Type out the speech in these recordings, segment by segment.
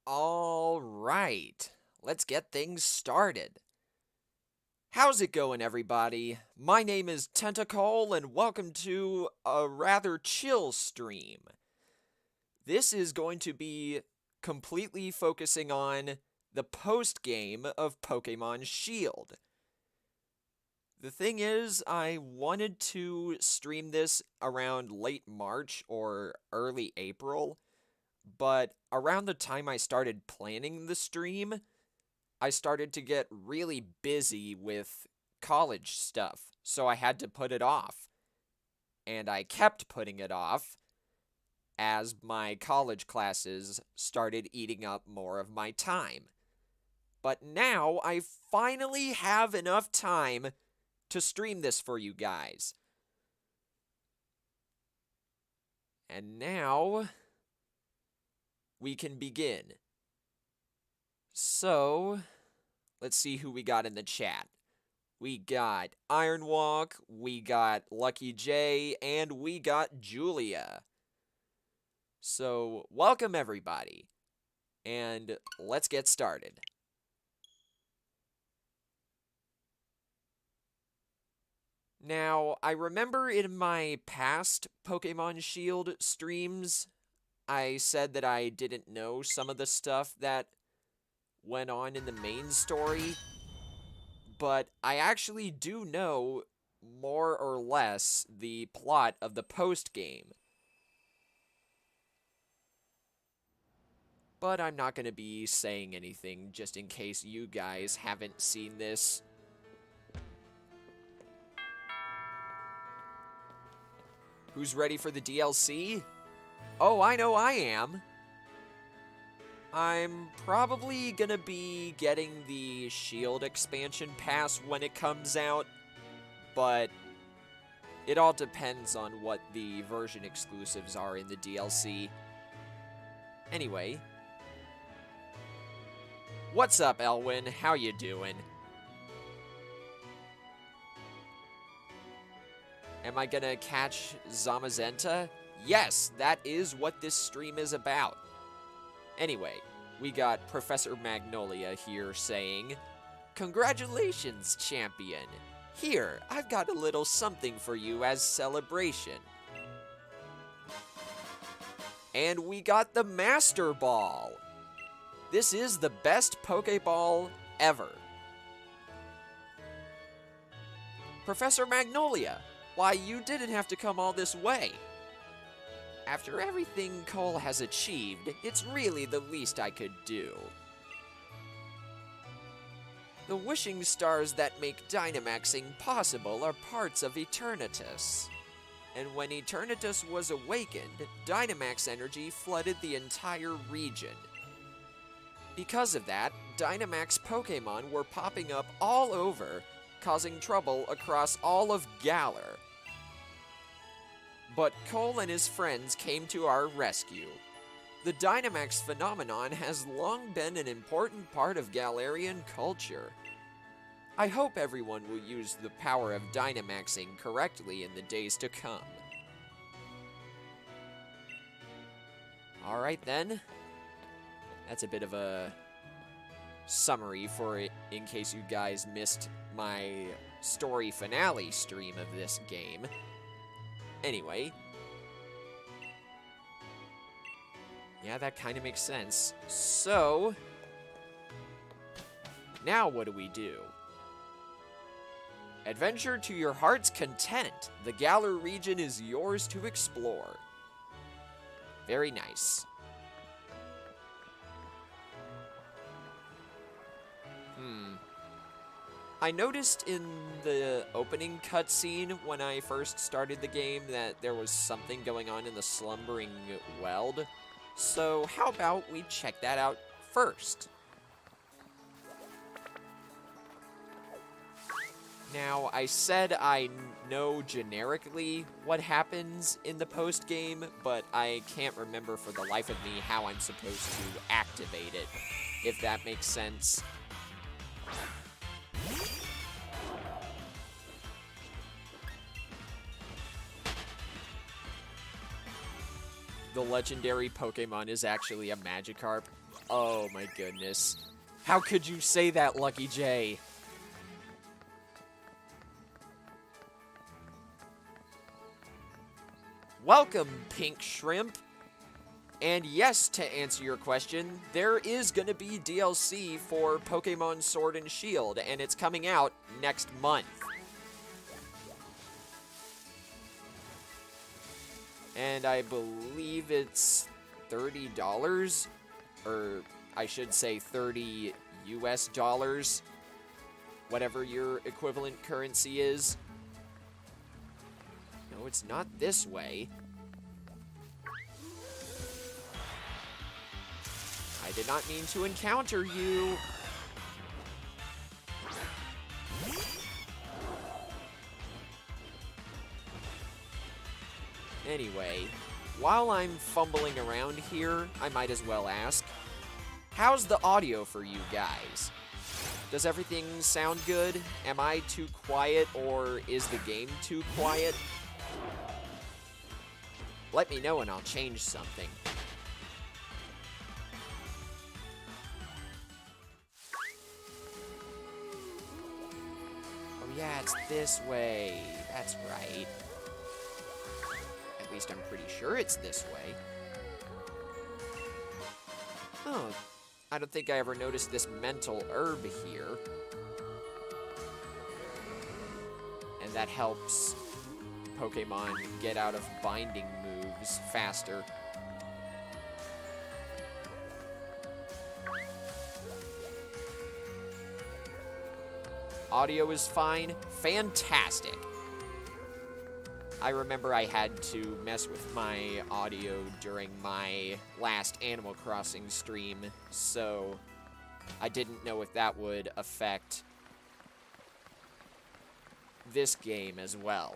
All right, let's get things started. How's it going, everybody? My name is Tentacle, and welcome to a rather chill stream. This is going to be completely focusing on the post-game of Pokémon Shield. The thing is, I wanted to stream this around late March or early April, but around the time I started planning the stream, I started to get really busy with college stuff, so I had to put it off. And I kept putting it off as my college classes started eating up more of my time. But now I finally have enough time to stream this for you guys. And now we can begin. So, let's see who we got in the chat. We got Ironwalk, we got Lucky J, and we got Julia. So, welcome everybody. And let's get started. Now, I remember in my past Pokémon Shield streams, I said that I didn't know some of the stuff that went on in the main story, but I actually do know more or less the plot of the post-game. But I'm not going to be saying anything just in case you guys haven't seen this. Who's ready for the DLC? Oh, I know I am. I'm probably gonna be getting the Shield expansion pass when it comes out, but it all depends on what the version exclusives are in the DLC. Anyway, what's up, Elwin? How you doing? Am I gonna catch Zamazenta? Yes, that is what this stream is about. Anyway, we got Professor Magnolia here saying, "Congratulations, champion! Here, I've got a little something for you as celebration." And we got the Master Ball! This is the best Pokeball ever. Professor Magnolia, why, you didn't have to come all this way. After everything Cole has achieved, it's really the least I could do. The wishing stars that make Dynamaxing possible are parts of Eternatus. And when Eternatus was awakened, Dynamax energy flooded the entire region. Because of that, Dynamax Pokémon were popping up all over, causing trouble across all of Galar. But Cole and his friends came to our rescue. The Dynamax phenomenon has long been an important part of Galarian culture. I hope everyone will use the power of Dynamaxing correctly in the days to come. Alright then. That's a bit of a summary for it in case you guys missed my story finale stream of this game. Anyway, yeah, that kind of makes sense. So, now what do? Adventure to your heart's content. The Galar region is yours to explore. Very nice. I noticed in the opening cutscene when I first started the game that there was something going on in the Slumbering Weld. So how about we check that out first? Now, I said I know generically what happens in the post-game, but I can't remember for the life of me how I'm supposed to activate it, if that makes sense. The legendary Pokemon is actually a Magikarp. Oh my goodness. How could you say that, Lucky J? Welcome, Pink Shrimp. And yes, to answer your question, there is going to be DLC for Pokemon Sword and Shield, and it's coming out next month. And I believe it's $30, or I should say 30 US dollars, whatever your equivalent currency is. No, it's not this way. I did not mean to encounter you. Anyway, while I'm fumbling around here, I might as well ask, how's the audio for you guys? Does everything sound good? Am I too quiet, or is the game too quiet? Let me know and I'll change something. Oh yeah, it's this way. That's right. At least I'm pretty sure it's this way. Oh, I don't think I ever noticed this mental herb here. And that helps Pokemon get out of binding moves faster. Audio is fine. Fantastic. I remember I had to mess with my audio during my last Animal Crossing stream, so I didn't know if that would affect this game as well.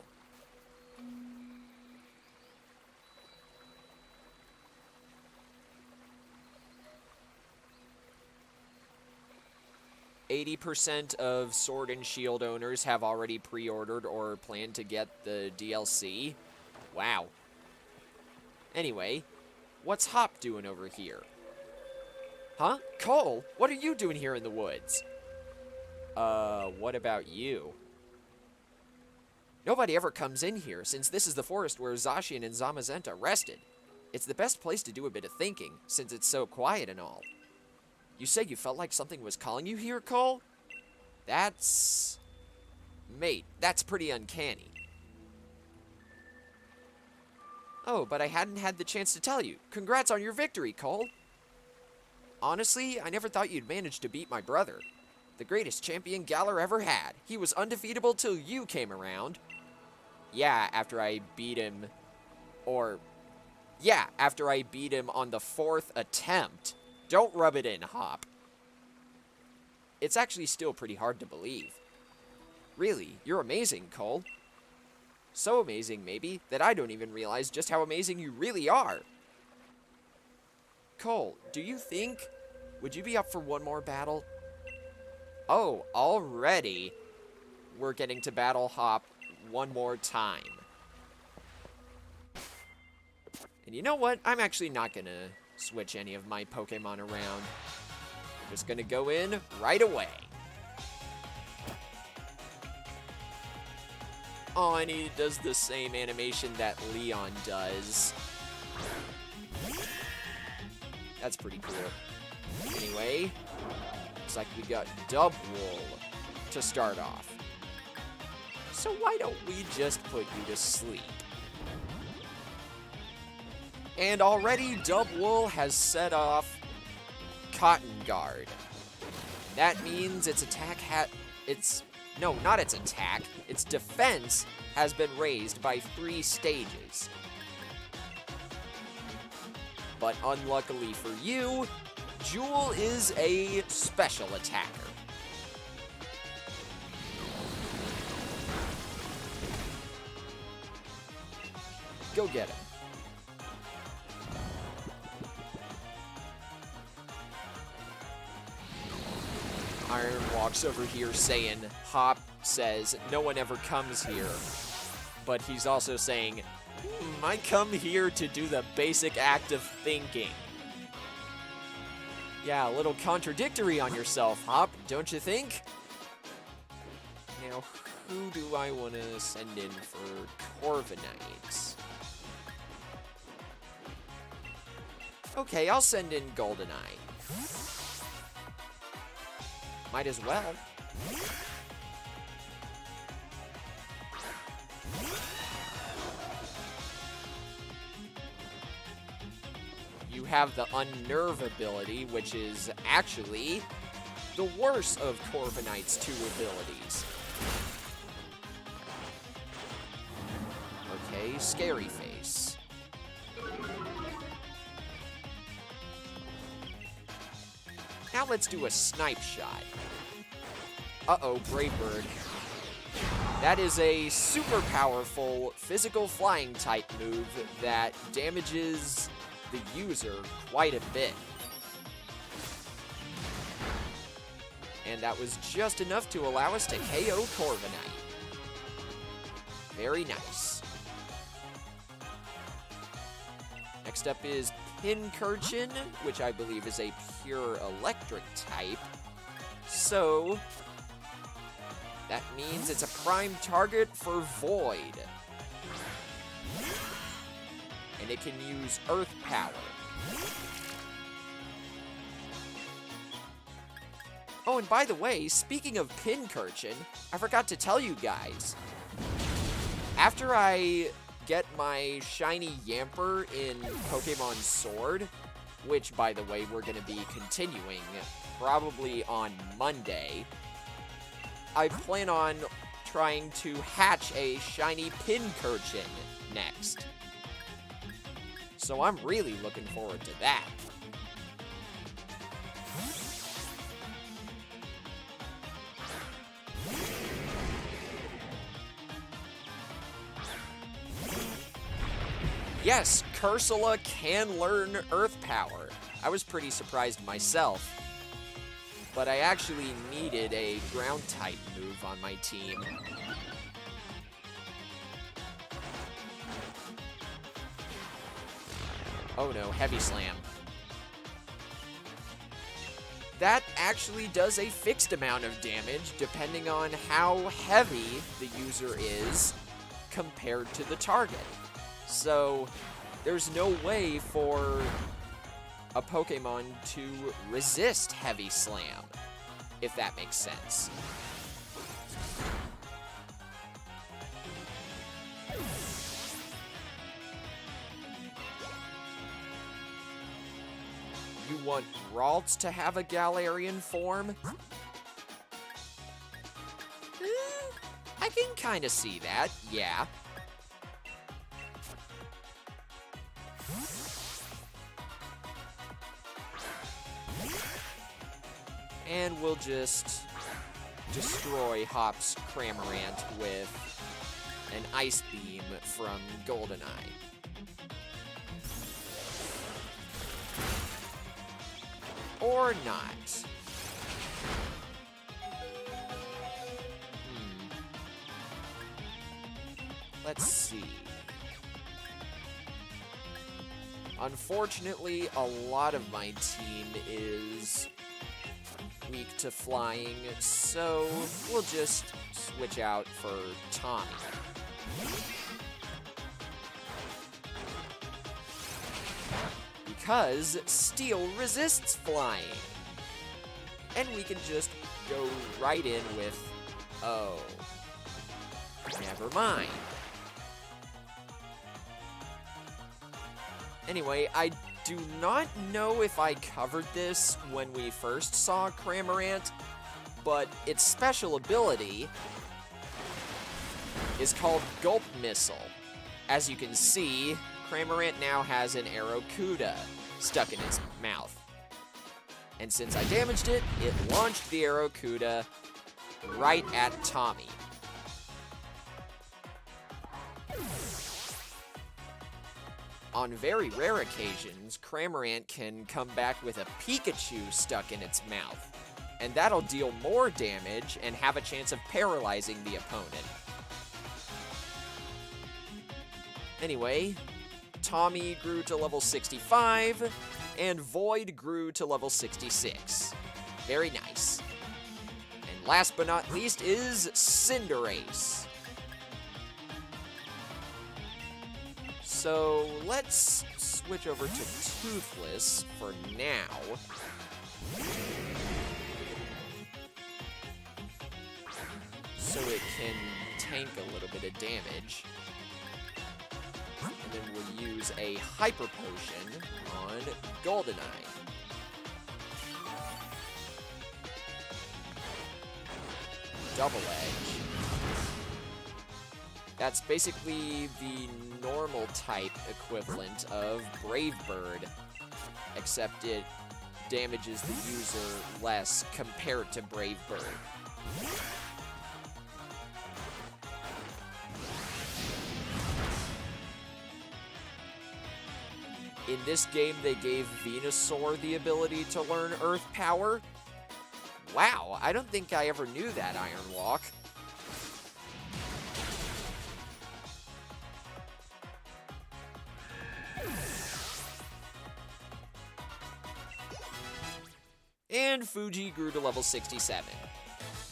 %80 of Sword and Shield owners have already pre-ordered or plan to get the DLC. Wow. Anyway, what's Hop doing over here? Huh? Cole, what are you doing here in the woods? What about you? Nobody ever comes in here, since this is the forest where Zacian and Zamazenta rested. It's the best place to do a bit of thinking, since it's so quiet and all. You said you felt like something was calling you here, Cole? That's... Mate, that's pretty uncanny. Oh, but I hadn't had the chance to tell you. Congrats on your victory, Cole. Honestly, I never thought you'd manage to beat my brother. The greatest champion Galar ever had. He was undefeatable till you came around. Yeah, after I beat him... Yeah, after I beat him on the 4th attempt. Don't rub it in, Hop. It's actually still pretty hard to believe. Really, you're amazing, Cole. So amazing, maybe, that I don't even realize just how amazing you really are. Cole, do you think... Would you be up for one more battle? Oh, already? We're getting to battle Hop one more time. And you know what? I'm actually not gonna switch any of my Pokemon around. I'm just gonna go in right away. Oh, and he does the same animation that Leon does. That's pretty cool. Anyway, looks like we got Dubwool to start off. So why don't we just put you to sleep? And already Dubwool has set off Cotton Guard. That means its attack no, not its attack. Its defense has been raised by 3 stages. But unluckily for you, Jewel is a special attacker. Go get him. Iron walks over here saying, Hop says, no one ever comes here. But he's also saying, I come here to do the basic act of thinking. Yeah, a little contradictory on yourself, Hop, don't you think? Now, who do I want to send in for Corviknight? Okay, I'll send in Goldeneye. Might as well. You have the Unnerve ability, which is actually the worst of Corviknight's 2 abilities. Okay, Scary Face. Now let's do a Snipe Shot. Uh-oh, Brave Bird. That is a super powerful physical flying type move that damages the user quite a bit. And that was just enough to allow us to KO Corviknight. Very nice. Next up is Pincurchin, which I believe is a pure electric type. So that means it's a prime target for Void. And it can use Earth Power. Oh, and by the way, speaking of Pincurchin, I forgot to tell you guys. After I get my shiny Yamper in Pokemon Sword, which, by the way, we're going to be continuing probably on Monday, I plan on trying to hatch a shiny Pincurchin next. So I'm really looking forward to that. Yes, Cursula can learn Earth Power. I was pretty surprised myself. But I actually needed a ground type move on my team. Oh no, Heavy Slam. That actually does a fixed amount of damage depending on how heavy the user is compared to the target. So there's no way for a Pokemon to resist Heavy Slam, if that makes sense. You want Ralts to have a Galarian form? I can kind of see that, yeah. And we'll just destroy Hop's Cramorant with an Ice Beam from Goldeneye. Or not. Let's see. Unfortunately, a lot of my team is weak to flying, so we'll just switch out for Tommy. Because Steel resists flying. And we can just go right in with, oh, never mind. Anyway, I do not know if I covered this when we first saw Cramorant, but its special ability is called Gulp Missile. As you can see, Cramorant now has an Arrokuda stuck in its mouth. And since I damaged it, it launched the Arrokuda right at Tommy. On very rare occasions, Cramorant can come back with a Pikachu stuck in its mouth, and that'll deal more damage and have a chance of paralyzing the opponent. Anyway, Tommy grew to level 65, and Void grew to level 66. Very nice. And last but not least is Cinderace. So let's switch over to Toothless for now. So it can tank a little bit of damage. And then we'll use a Hyper Potion on Goldeneye. Double Edge. That's basically the normal type equivalent of Brave Bird, except it damages the user less compared to Brave Bird. In this game, they gave Venusaur the ability to learn Earth Power. Wow, I don't think I ever knew that, Ironwalk. And Fuji grew to level 67.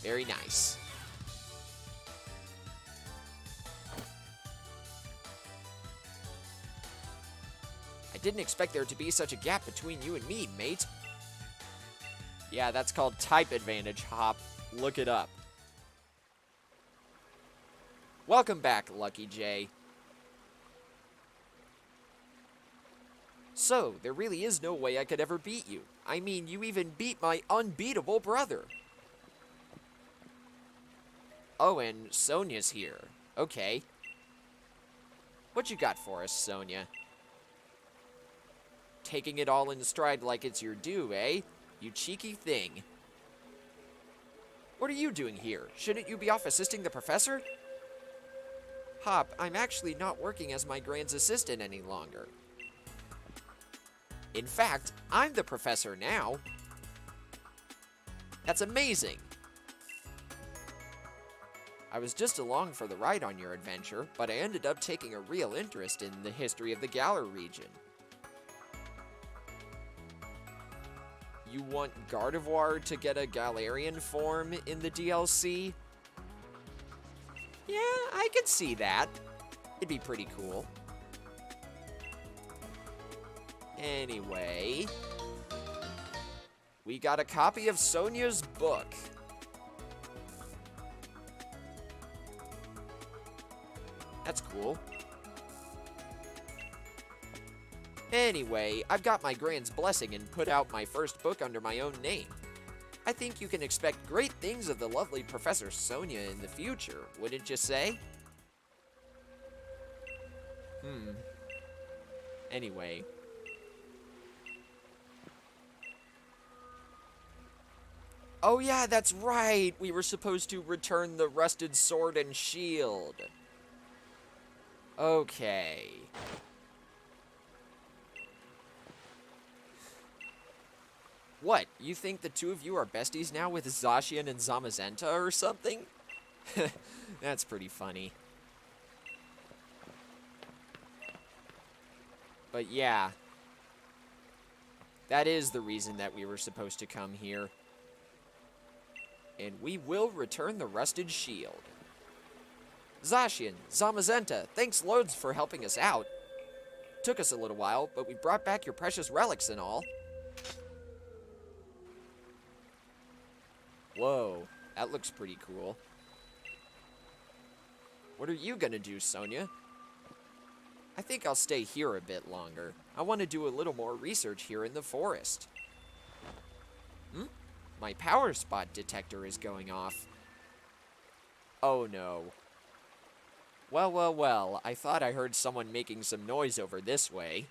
Very nice. I didn't expect there to be such a gap between you and me, mate. Yeah, that's called type advantage, Hop. Look it up. Welcome back, Lucky J. So, there really is no way I could ever beat you. I mean, you even beat my unbeatable brother. Oh, and Sonia's here. Okay. What you got for us, Sonia? Taking it all in stride like it's your due, eh? You cheeky thing. What are you doing here? Shouldn't you be off assisting the professor? Hop, I'm actually not working as my Grand's assistant any longer. In fact, I'm the professor now. That's amazing. I was just along for the ride on your adventure, but I ended up taking a real interest in the history of the Galar region. You want Gardevoir to get a Galarian form in the DLC? Yeah, I could see that. It'd be pretty cool. Anyway, we got a copy of Sonia's book. That's cool. Anyway, I've got my Grand's blessing and put out my first book under my own name. I think you can expect great things of the lovely Professor Sonia in the future, wouldn't you say? Anyway. Oh yeah, that's right! We were supposed to return the rusted sword and shield. Okay. What, you think the two of you are besties now with Zacian and Zamazenta or something? That's pretty funny. But yeah. That is the reason that we were supposed to come here. And we will return the rusted shield. Zacian, Zamazenta, thanks loads for helping us out. Took us a little while, but we brought back your precious relics and all. Whoa, that looks pretty cool. What are you gonna do, Sonia? I think I'll stay here a bit longer. I want to do a little more research here in the forest. My power spot detector is going off. Oh no. Well, well, well, I thought I heard someone making some noise over this way.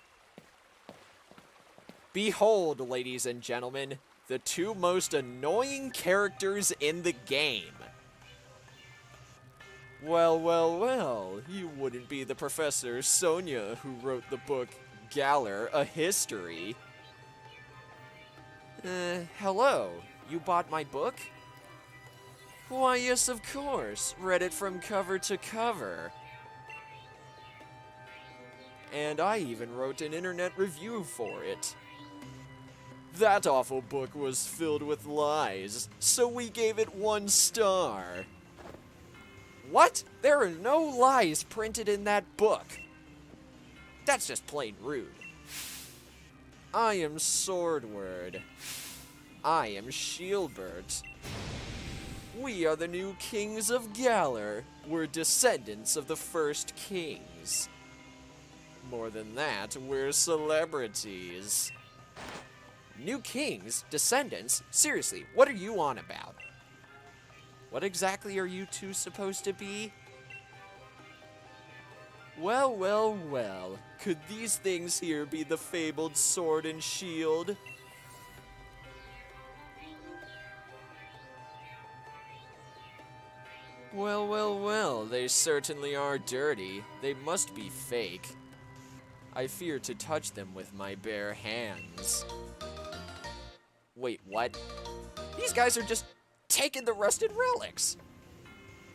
Behold, ladies and gentlemen, the two most annoying characters in the game. Well, well, well, you wouldn't be the Professor Sonia who wrote the book Galar, A History. Hello, you bought my book? Why, yes, of course, read it from cover to cover. And I even wrote an internet review for it. That awful book was filled with lies, so we gave it 1 star. What? There are no lies printed in that book. That's just plain rude. I am Swordward. I am Shieldbert. We are the new kings of Galar. We're descendants of the first kings. More than that, we're celebrities. New kings? Descendants? Seriously, what are you on about? What exactly are you two supposed to be? Well, well, well. Could these things here be the fabled sword and shield? Well, well, well, they certainly are dirty. They must be fake. I fear to touch them with my bare hands. Wait, what? These guys are just taking the rusted relics.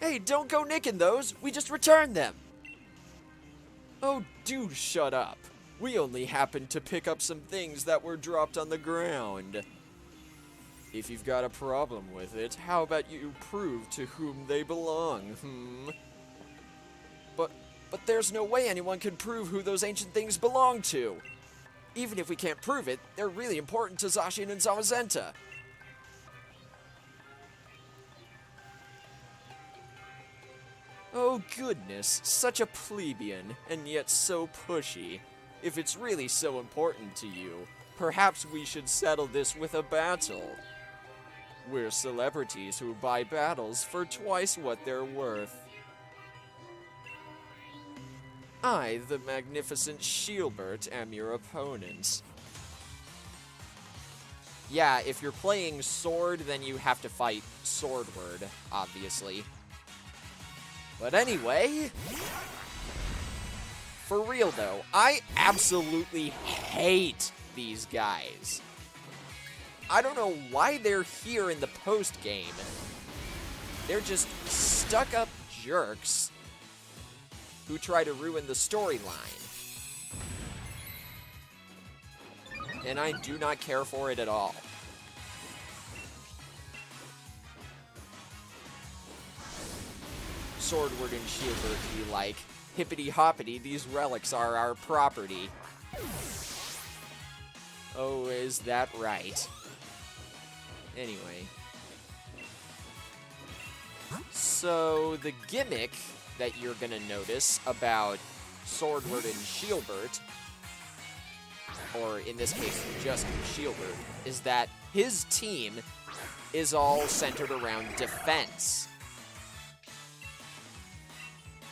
Hey, don't go nicking those. We just returned them. Oh, do shut up. We only happened to pick up some things that were dropped on the ground. If you've got a problem with it, how about you prove to whom they belong, But there's no way anyone can prove who those ancient things belong to. Even if we can't prove it, they're really important to Zacian and Zamazenta. Oh goodness, such a plebeian, and yet so pushy. If it's really so important to you, perhaps we should settle this with a battle. We're celebrities who buy battles for twice what they're worth. I, the magnificent Shieldbert, am your opponent. Yeah, if you're playing Sword, then you have to fight Swordward, obviously. But anyway, for real though, I absolutely hate these guys. I don't know why they're here in the post-game. They're just stuck-up jerks who try to ruin the storyline. And I do not care for it at all. Swordward and Shieldbert be like, hippity-hoppity, these relics are our property. Oh, is that right? Anyway. So, the gimmick that you're gonna notice about Swordward and Shieldbert, or in this case, just Shieldbert, is that his team is all centered around defense.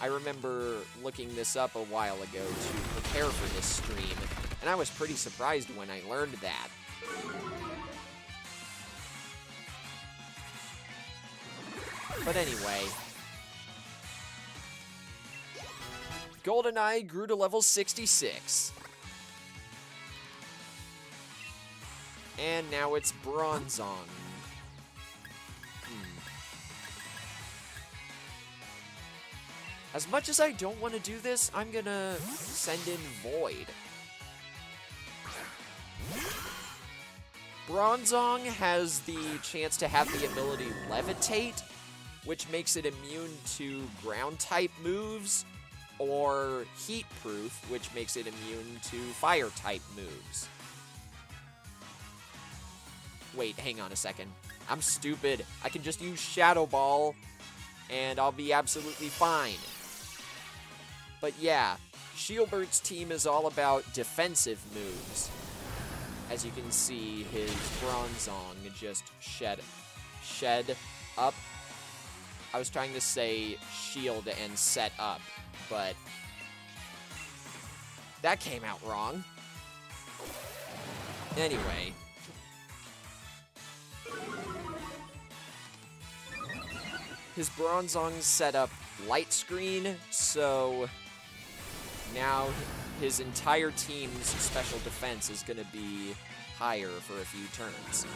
I remember looking this up a while ago to prepare for this stream, and I was pretty surprised when I learned that. But anyway, GoldenEye grew to level 66. And now it's Bronzong. As much as I don't want to do this, I'm gonna send in Void. Bronzong has the chance to have the ability Levitate, which makes it immune to ground-type moves, or Heat-proof, which makes it immune to Fire-type moves. Wait, hang on a second. I'm stupid. I can just use Shadow Ball, and I'll be absolutely fine. But yeah, Shieldbert's team is all about defensive moves. As you can see, his Bronzong just shed up. I was trying to say shield and set up, but that came out wrong. Anyway. His Bronzong set up light screen, so now his entire team's special defense is going to be higher for a few turns.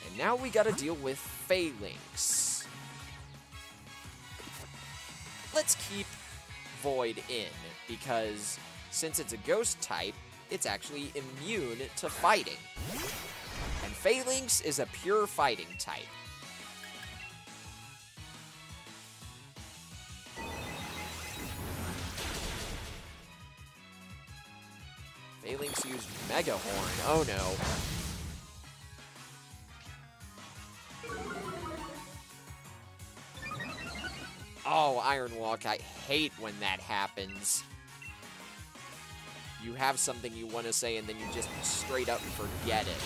And now we gotta deal with Phalanx. Let's keep Void in, because since it's a ghost type, it's actually immune to fighting. And Phalanx is a pure fighting type. Phalanx used Mega Horn. Oh no. Oh, Iron Walk, I hate when that happens. You have something you want to say and then you just straight up forget it.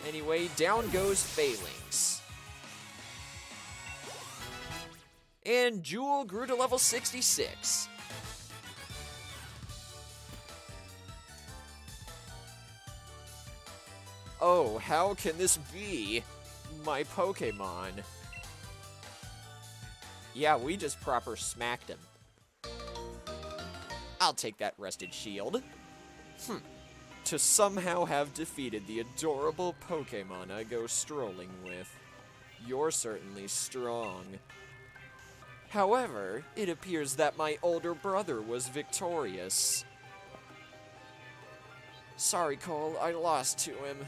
Anyway, down goes Phalanx. And Jewel grew to level 66. Oh, how can this be? My Pokemon. Yeah, we just proper smacked him. I'll take that Rusted Shield. To somehow have defeated the adorable Pokemon I go strolling with. You're certainly strong. However, it appears that my older brother was victorious. Sorry, Cole, I lost to him.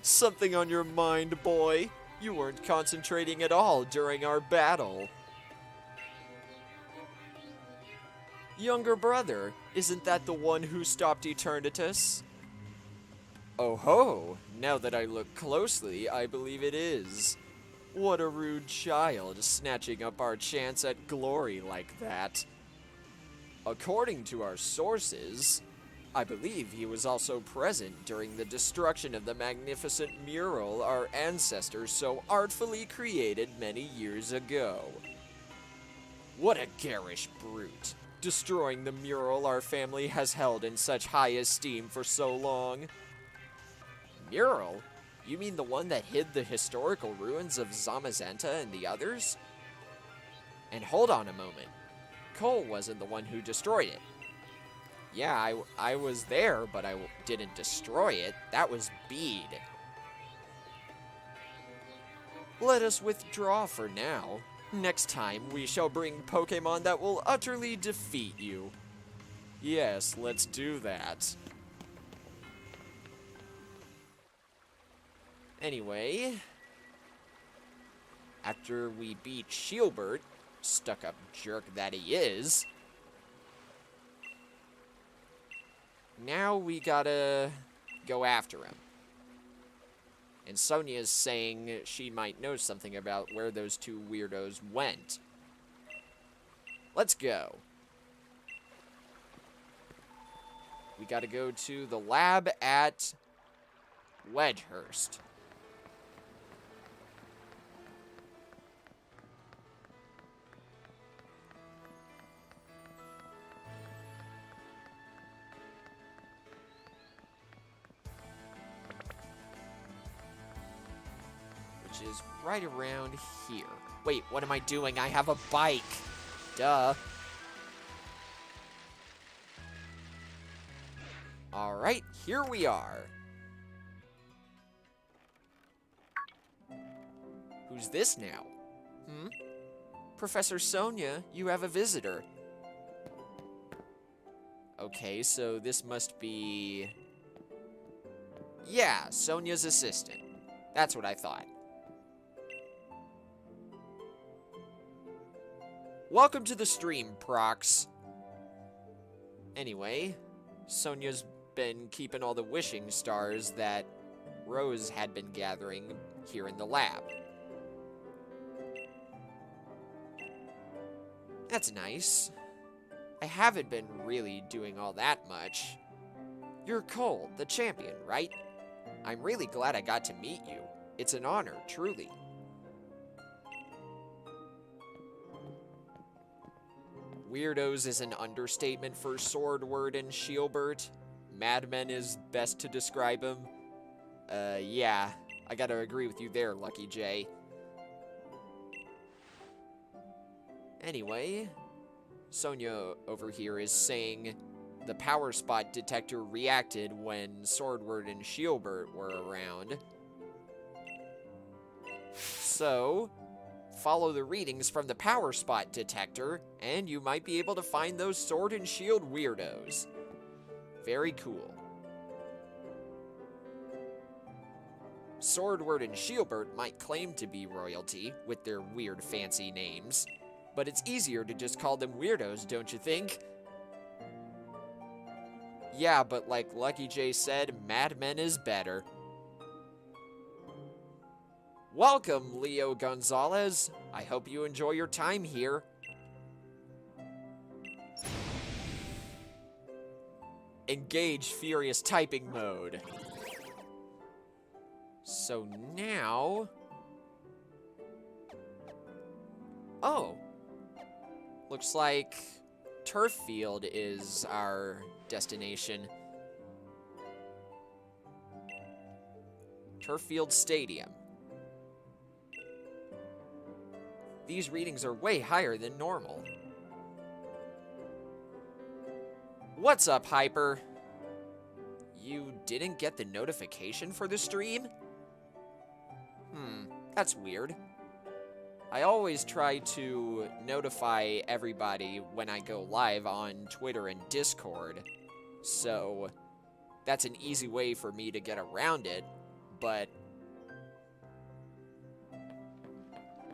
Something on your mind, boy. You weren't concentrating at all during our battle. Younger brother, isn't that the one who stopped Eternatus? Oh ho, now that I look closely, I believe it is. What a rude child, snatching up our chance at glory like that. According to our sources, I believe he was also present during the destruction of the magnificent mural our ancestors so artfully created many years ago. What a garish brute, destroying the mural our family has held in such high esteem for so long. Mural? You mean the one that hid the historical ruins of Zamazenta and the others? And hold on a moment. Cole wasn't the one who destroyed it. Yeah, I was there, but I didn't destroy it. That was Bede. Let us withdraw for now. Next time, we shall bring Pokemon that will utterly defeat you. Yes, let's do that. Anyway, after we beat Shielbert, stuck-up jerk that he is, now we gotta go after him. And Sonia's saying she might know something about where those two weirdos went. Let's go. We gotta go to the lab at Wedgehurst. Which is right around here. Wait, what am I doing? I have a bike. Duh. Alright, here we are. Who's this now? Professor Sonia, you have a visitor. Okay, so this must be... Yeah, Sonia's assistant. That's what I thought. Welcome to the stream, Prox. Anyway, Sonia's been keeping all the wishing stars that Rose had been gathering here in the lab. That's nice. I haven't been really doing all that much. You're Cole, the champion, right? I'm really glad I got to meet you. It's an honor, truly. Weirdos is an understatement for Swordward and Shielbert. Madmen is best to describe him. Yeah, I gotta agree with you there, Lucky J. Anyway, Sonia over here is saying the power spot detector reacted when Swordward and Shielbert were around. So, Follow the readings from the power spot detector, and you might be able to find those sword and shield weirdos. Very cool. Swordward and Shieldbert might claim to be royalty with their weird fancy names, but it's easier to just call them weirdos, don't you think? Yeah, but like Lucky J said, Mad Men is better. Welcome, Leo Gonzalez. I hope you enjoy your time here. Engage Furious Typing Mode. So now... Oh. Looks like Turf Field is our destination. Turf Field Stadium. These readings are way higher than normal. What's up, Hyper? You didn't get the notification for the stream? That's weird. I always try to notify everybody when I go live on Twitter and Discord, so that's an easy way for me to get around it, but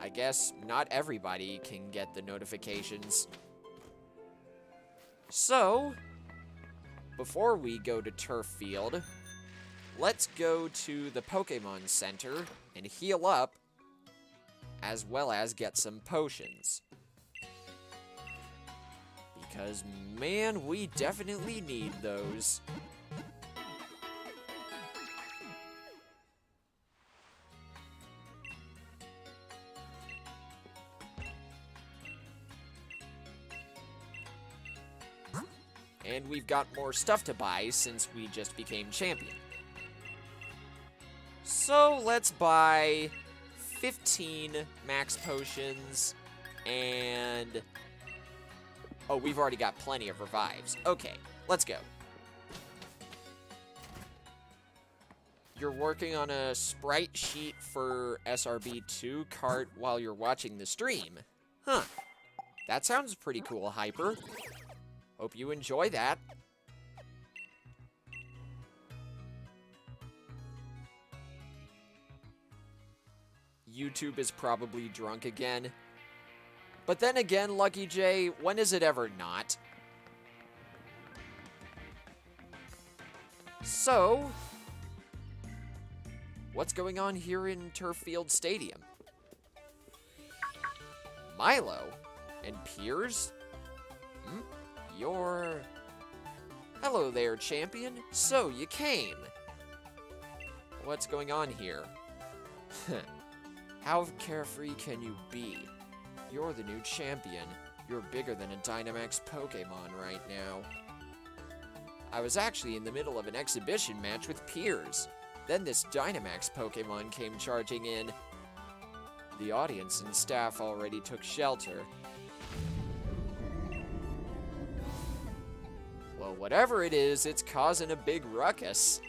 I guess not everybody can get the notifications. So, before we go to Turf Field, let's go to the Pokémon Center and heal up, as well as get some potions. Because, man, we definitely need those. And we've got more stuff to buy since we just became champion. So let's buy 15 max potions and... Oh, we've already got plenty of revives. Okay, let's go. You're working on a sprite sheet for SRB2 cart while you're watching the stream. Huh. That sounds pretty cool, Hyper. Hope you enjoy that. YouTube is probably drunk again. But then again, Lucky J, when is it ever not? So, what's going on here in Turf Field Stadium? Milo and Piers? You're... Hello there, champion. So, you came. What's going on here? How carefree can you be? You're the new champion. You're bigger than a Dynamax Pokémon right now. I was actually in the middle of an exhibition match with Piers. Then this Dynamax Pokémon came charging in. The audience and staff already took shelter. Well, whatever it is, it's causing a big ruckus.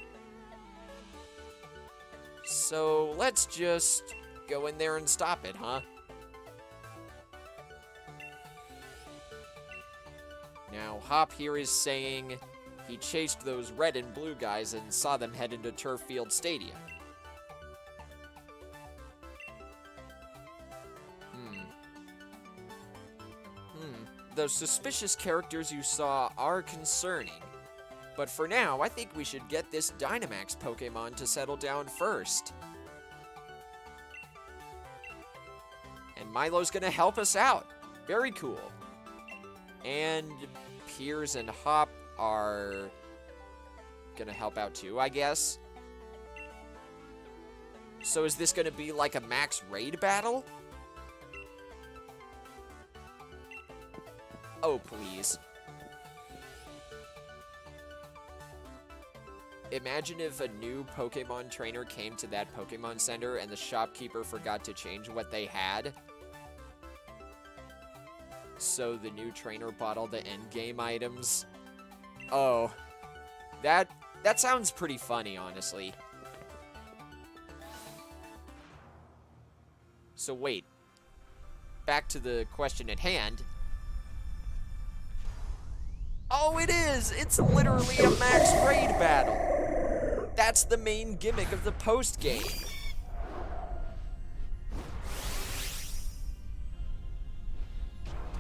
So, let's just go in there and stop it, huh? Now, Hop here is saying he chased those red and blue guys and saw them head into Turf Field Stadium. Those suspicious characters you saw are concerning. But for now, I think we should get this Dynamax Pokémon to settle down first. And Milo's gonna help us out. Very cool. And Piers and Hop are gonna help out too, I guess. So is this gonna be like a max raid battle? Oh, please. Imagine if a new Pokemon trainer came to that Pokemon Center and the shopkeeper forgot to change what they had. So the new trainer bought all the endgame items. Oh. That sounds pretty funny, honestly. So wait. back to the question at hand. Oh, it is! It's literally a max raid battle! That's the main gimmick of the post-game.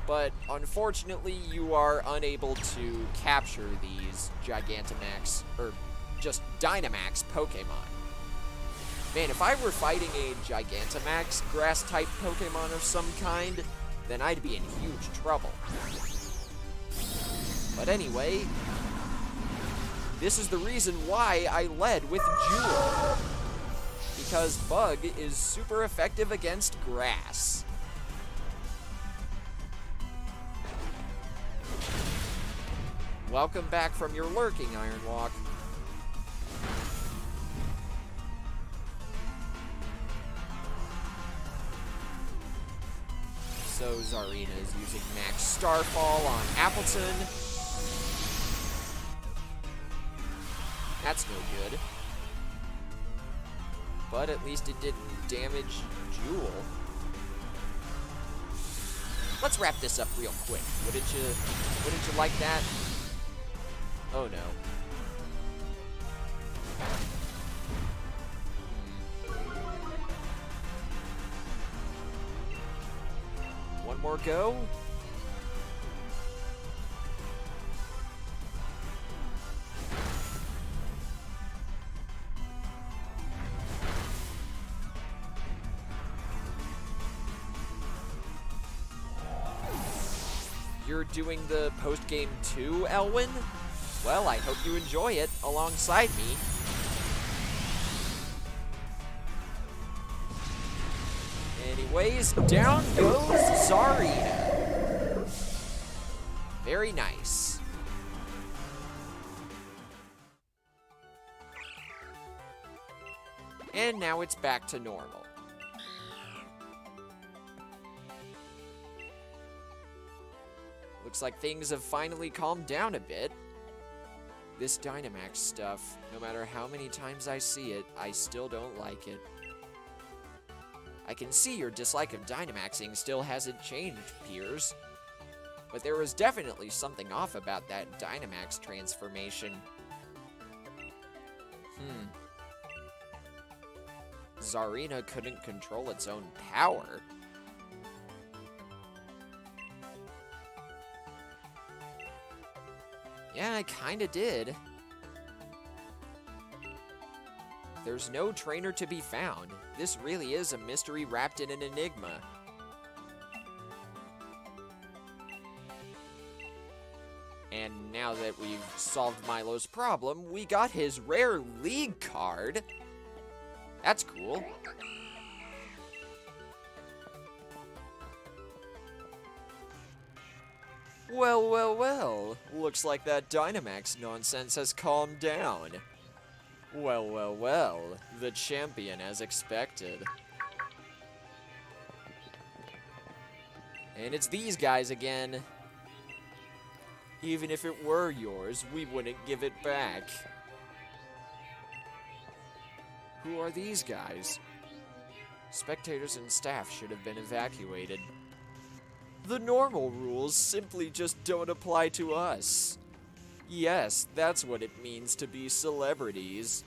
But unfortunately, you are unable to capture these Gigantamax, or just Dynamax Pokemon. Man, if I were fighting a Gigantamax grass-type Pokemon of some kind, then I'd be in huge trouble. But anyway, this is the reason why I led with Jewel. Because Bug is super effective against grass. Welcome back from your lurking, Ironwalk. So Zarina is using Max Starfall on Appleton. That's no good. But at least it didn't damage Jewel. Let's wrap this up real quick. Wouldn't you like that? Oh no. One more go. You're doing the post-game too, Elwyn? Well, I hope you enjoy it alongside me. Anyways, down goes Zarina. Very nice. And now it's back to normal. Looks like things have finally calmed down a bit. This Dynamax stuff, no matter how many times I see it, I still don't like it. I can see your dislike of Dynamaxing still hasn't changed, Piers. But there was definitely something off about that Dynamax transformation. Zarina couldn't control its own power. Yeah, I kinda did. There's no trainer to be found. This really is a mystery wrapped in an enigma. And now that we've solved Milo's problem, we got his rare league card. That's cool. Well, well, well. Looks like that Dynamax nonsense has calmed down. Well, well, well. The champion as expected. And it's these guys again. Even if it were yours, we wouldn't give it back. Who are these guys? Spectators and staff should have been evacuated. The normal rules simply just don't apply to us. Yes, that's what it means to be celebrities.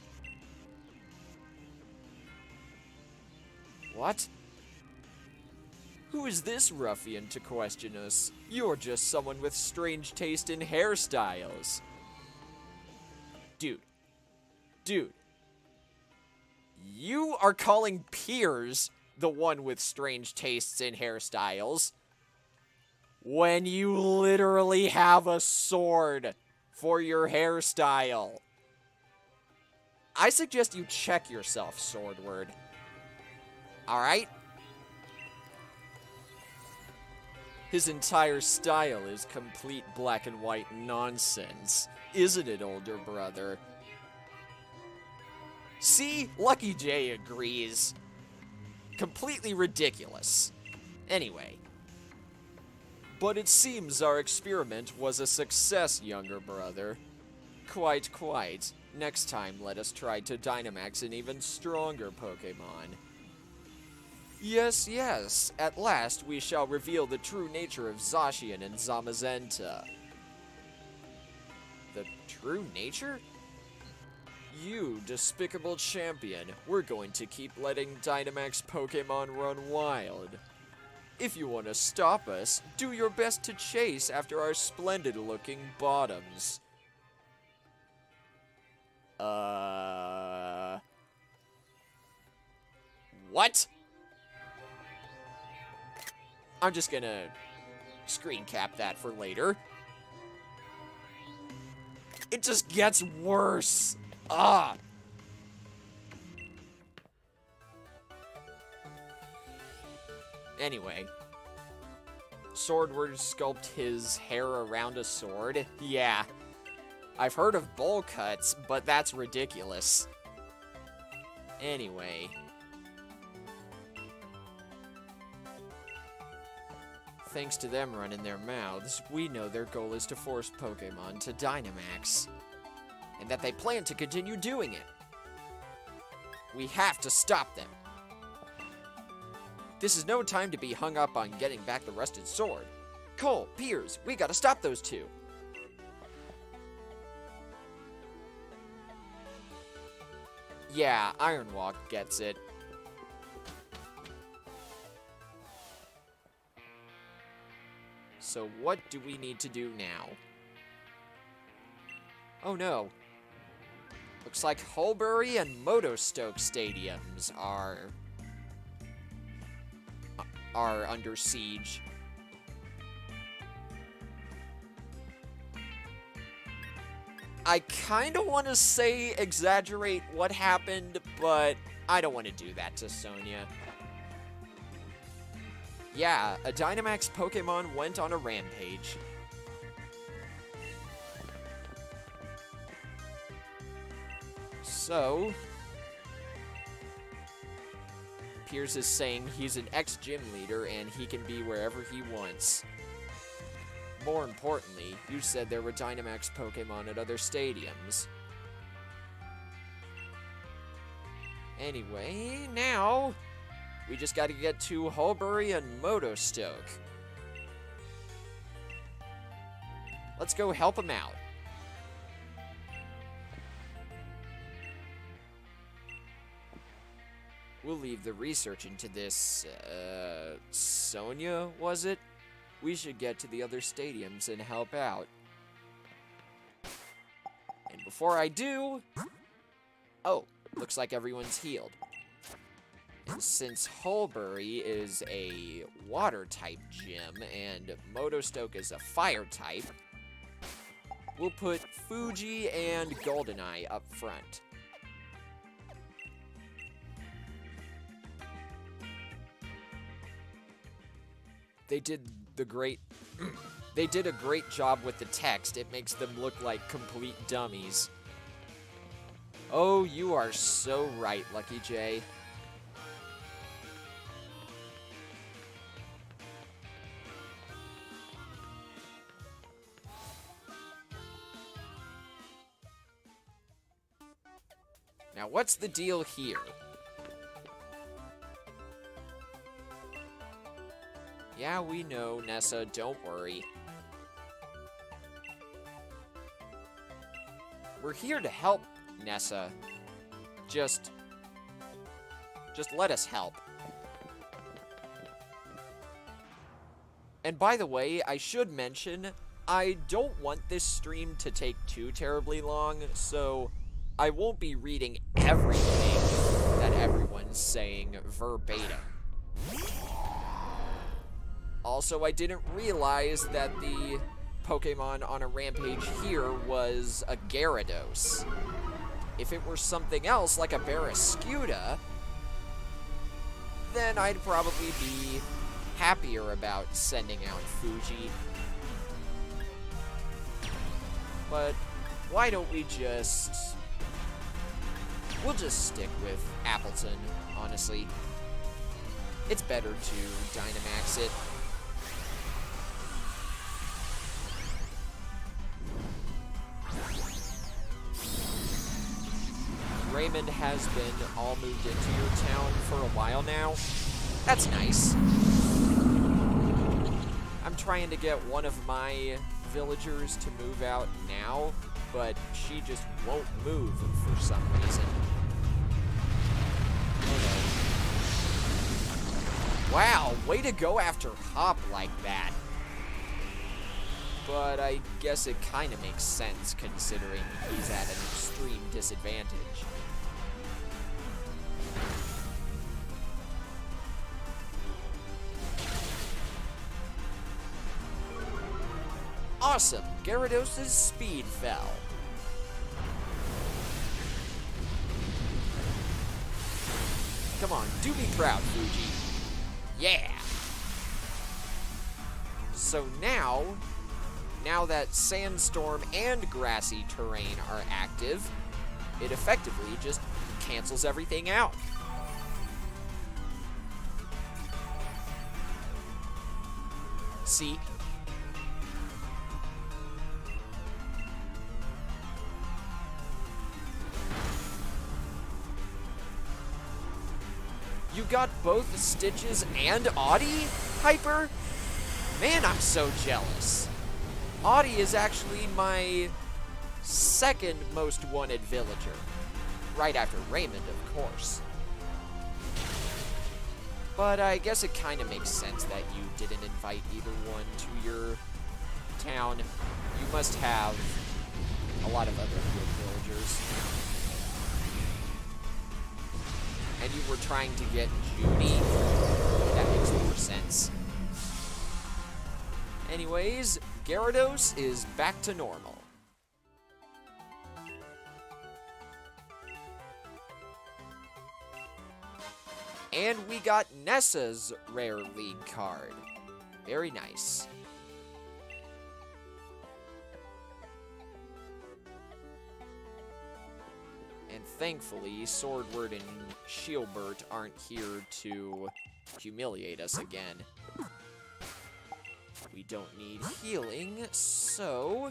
What? Who is this ruffian to question us? You're just someone with strange taste in hairstyles. Dude. You are calling Piers the one with strange tastes in hairstyles when you literally have a sword for your hairstyle. I suggest you check yourself, Swordward. Alright? His entire style is complete black and white nonsense, isn't it, older brother? See? Lucky J agrees. Completely ridiculous. Anyway. But it seems our experiment was a success, younger brother. Quite. Next time, let us try to Dynamax an even stronger Pokémon. Yes, yes, at last we shall reveal the true nature of Zacian and Zamazenta. The true nature? You, despicable champion, we're going to keep letting Dynamax Pokemon run wild. If you want to stop us, do your best to chase after our splendid-looking bottoms. What? I'm just gonna screen cap that for later. It just gets worse. Ah. Anyway. Swordward sculpt his hair around a sword. Yeah. I've heard of bowl cuts, but that's ridiculous. Anyway. Thanks to them running their mouths, we know their goal is to force Pokemon to Dynamax. And that they plan to continue doing it. We have to stop them. This is no time to be hung up on getting back the rusted sword. Cole, Piers, we gotta stop those two. Yeah, Ironwalk gets it. So what do we need to do now? Oh no. Looks like Hulbury and Motostoke stadiums are under siege. I kind of want to say exaggerate what happened, but I don't want to do that to Sonia. Yeah, a Dynamax Pokemon went on a rampage. So, Piers is saying he's an ex-gym leader and he can be wherever he wants. More importantly, you said there were Dynamax Pokemon at other stadiums. Anyway, now we just gotta get to Hulbury and Motostoke. Let's go help him out. We'll leave the research into this, Sonia, was it? We should get to the other stadiums and help out. And before I do... Oh, looks like everyone's healed. And since Hulbury is a water-type gym and Motostoke is a fire-type, we'll put Fuji and Goldeneye up front. They did a great job with the text. It makes them look like complete dummies. Oh, you are so right, Lucky J. Now, what's the deal here? Yeah, we know, Nessa, don't worry. We're here to help, Nessa. Just let us help. And by the way, I should mention, I don't want this stream to take too terribly long, so I won't be reading everything that everyone's saying verbatim. Also, I didn't realize that the Pokemon on a rampage here was a Gyarados. If it were something else, like a Barraskewda, then I'd probably be happier about sending out Fuji. But why don't we just... We'll just stick with Appleton, honestly. It's better to Dynamax it. Raymond has been all moved into your town for a while now. That's nice. I'm trying to get one of my villagers to move out now, but she just won't move for some reason. Oh no. Wow, way to go after Hop like that. But I guess it kind of makes sense considering he's at an extreme disadvantage. Awesome! Gyarados' speed fell. Come on, do me proud, Fuji. Yeah! So now that Sandstorm and Grassy Terrain are active, it effectively just cancels everything out. See? You got both Stitches and Audie, Hyper? Man, I'm so jealous. Audie is actually my second most wanted villager. Right after Raymond, of course. But I guess it kind of makes sense that you didn't invite either one to your town. You must have a lot of other good villagers. And you were trying to get Judy. That makes more sense. Anyways, Gyarados is back to normal. And we got Nessa's rare league card. Very nice. And thankfully, Swordward and Shieldbert aren't here to humiliate us again. We don't need healing, so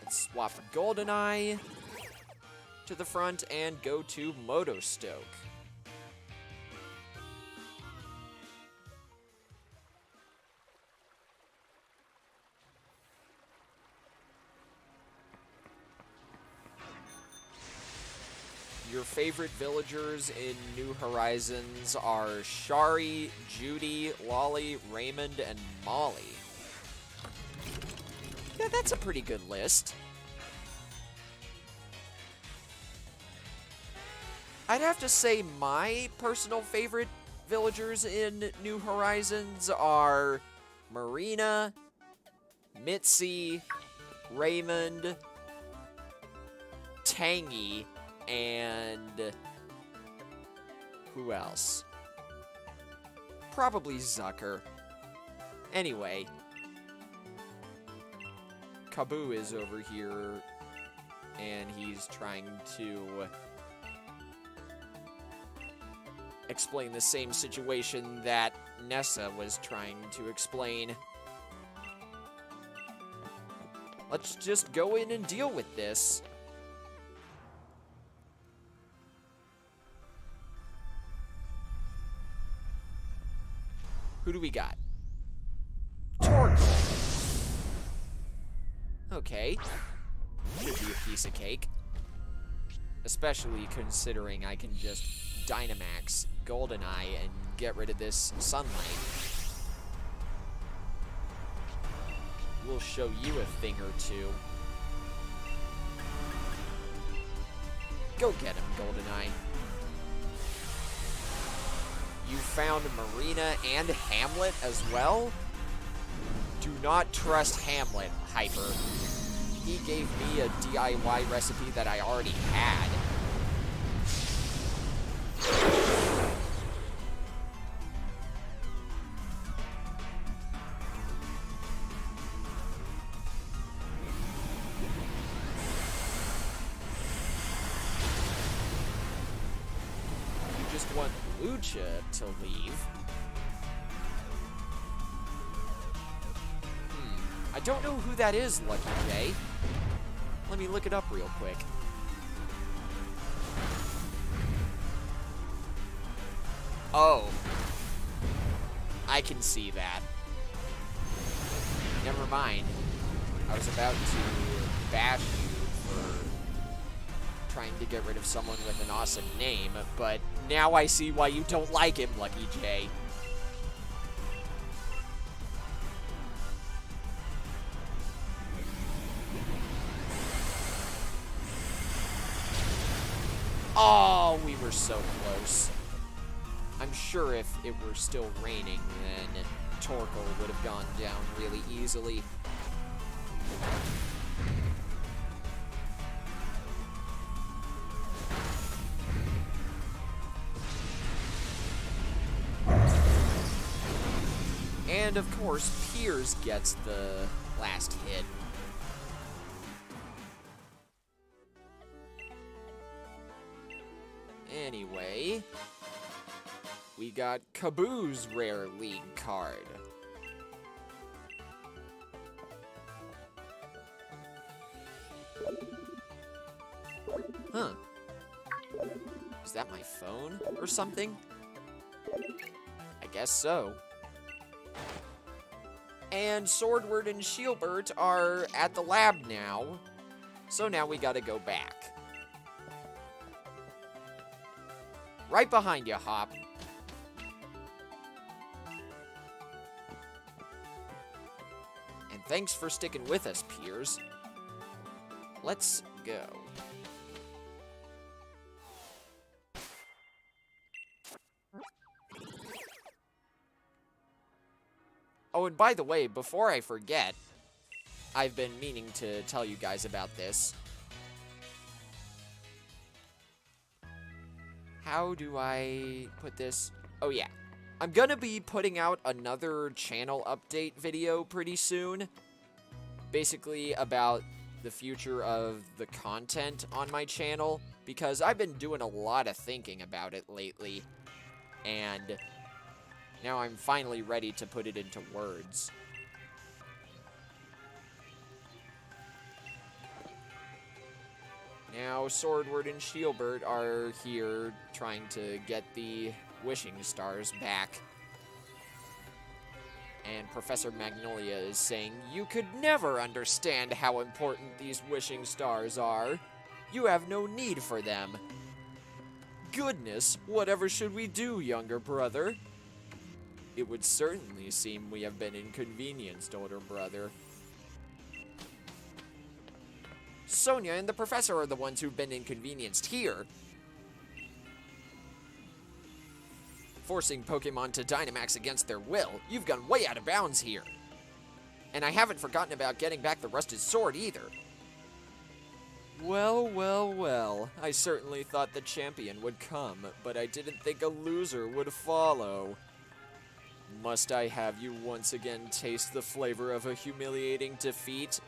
let's swap Goldeneye to the front and go to Motostoke. Your favorite villagers in New Horizons are Shari, Judy, Lolly, Raymond, and Molly. Yeah, that's a pretty good list. I'd have to say my personal favorite villagers in New Horizons are Marina, Mitzi, Raymond, Tangy, and who else? Probably Zucker. Anyway, Kaboo is over here, and he's trying to explain the same situation that Nessa was trying to explain. Let's just go in and deal with this. Who do we got? Torkoal. Okay. Should be a piece of cake. Especially considering I can just Dynamax Goldeneye and get rid of this sunlight. We'll show you a thing or two. Go get him, Goldeneye. You found Marina and Hamlet as well? Do not trust Hamlet, Hyper. He gave me a DIY recipe that I already had. You just want Lucha to leave. I don't know who that is, Lucky J. Let me look it up real quick. Oh. I can see that. Never mind. I was about to bash you for trying to get rid of someone with an awesome name, but now I see why you don't like him, Lucky J. Oh, we were so close. I'm sure if it were still raining, then Torkoal would have gone down really easily. And of course, Piers gets the last hit. Anyway, we got Kaboo's rare league card. Huh. Is that my phone or something? I guess so. And Swordward and Shielbert are at the lab now, so now we gotta go back. Right behind you, Hop. And thanks for sticking with us, Piers. Let's go. Oh, and by the way, before I forget, I've been meaning to tell you guys about this. How do I put this? Oh, yeah. I'm gonna be putting out another channel update video pretty soon. Basically about the future of the content on my channel, because I've been doing a lot of thinking about it lately. And now I'm finally ready to put it into words. Now, Swordward and Shielbert are here trying to get the wishing stars back. And Professor Magnolia is saying, "You could never understand how important these wishing stars are. You have no need for them." Goodness, whatever should we do, younger brother? It would certainly seem we have been inconvenienced, older brother. Sonia and the professor are the ones who've been inconvenienced here. Forcing Pokemon to Dynamax against their will, you've gone way out of bounds here. And I haven't forgotten about getting back the rusted sword either. Well, well, well, I certainly thought the champion would come, but I didn't think a loser would follow. Must I have you once again taste the flavor of a humiliating defeat?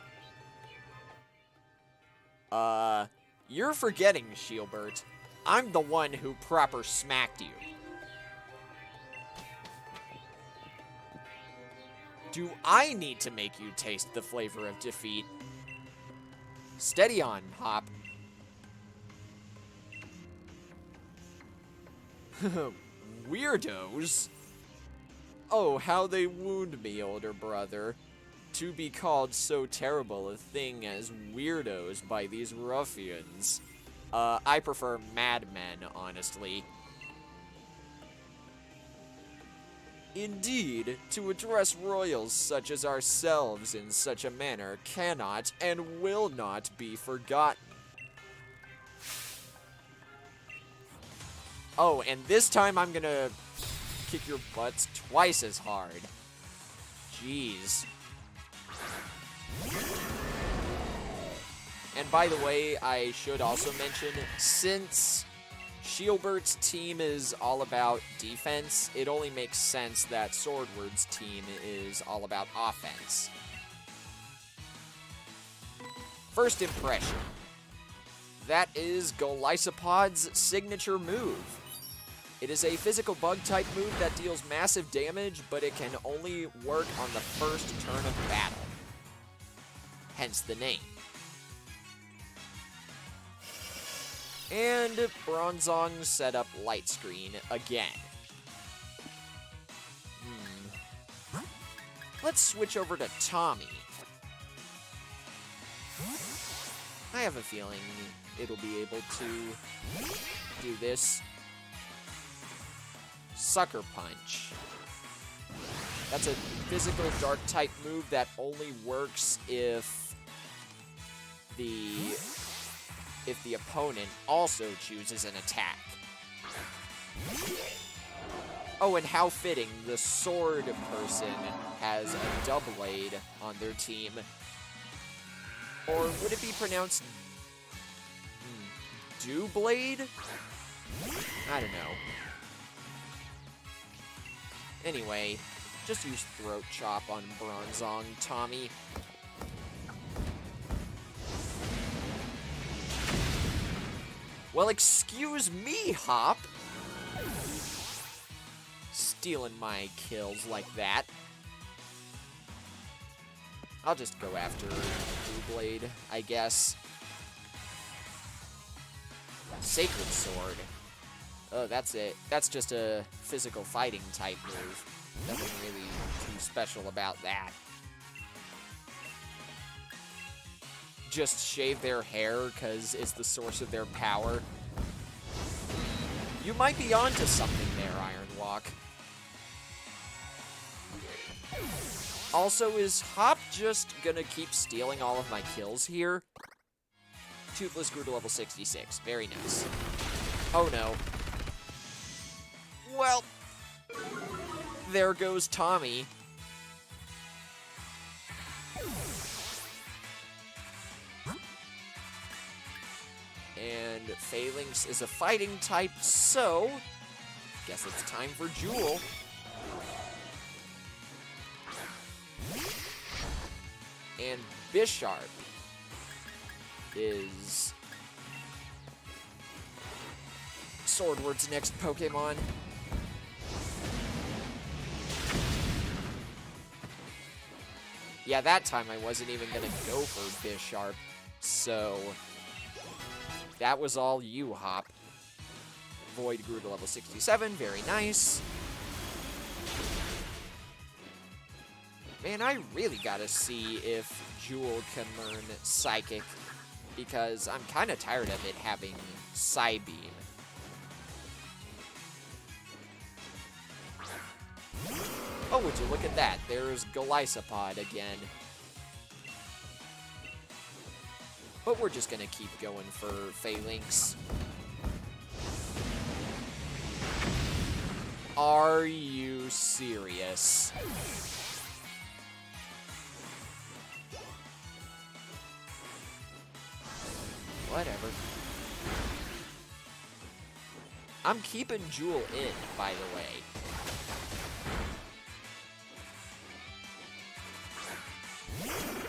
You're forgetting, Shielbert. I'm the one who proper smacked you. Do I need to make you taste the flavor of defeat? Steady on, Hop. Weirdos? Oh, how they wound me, older brother. To be called so terrible a thing as weirdos by these ruffians. I prefer madmen, honestly. Indeed, to address royals such as ourselves in such a manner cannot and will not be forgotten. Oh, and this time I'm gonna kick your butts twice as hard. Jeez. And by the way, I should also mention, since Shielbert's team is all about defense, it only makes sense that Swordward's team is all about offense. First impression. That is Golisopod's signature move. It is a physical bug-type move that deals massive damage, but it can only work on the first turn of battle. Hence the name. And Bronzong set up Light Screen again. Let's switch over to Tommy. I have a feeling it'll be able to do this. Sucker Punch. That's a physical dark type move that only works if the opponent also chooses an attack. Oh, and how fitting, the sword person has a Doublade on their team. Or would it be pronounced Dewblade? I don't know. Anyway, just use Throat Chop on Bronzong Tommy. Well, excuse me, Hop. Stealing my kills like that. I'll just go after Dewblade, I guess. Sacred Sword. Oh, that's it. That's just a physical fighting type move. Nothing really too special about that. Just shave their hair because it's the source of their power. You might be onto something there, Ironwalk. Also, is Hop just gonna keep stealing all of my kills here? Toothless grew to level 66. Very nice. Oh no. Well, there goes Tommy. And Phalanx is a fighting type, so guess it's time for Jewel. And Bisharp is Swordward's next Pokemon. Yeah, that time I wasn't even gonna go for Bisharp, so that was all you, Hop. Void grew to level 67, very nice. Man, I really gotta see if Jewel can learn Psychic, because I'm kind of tired of it having Psybeam. Oh, would you look at that? There's Golisopod again. But we're just gonna keep going for Phalanx. Are you serious? Whatever. I'm keeping Jewel in, by the way.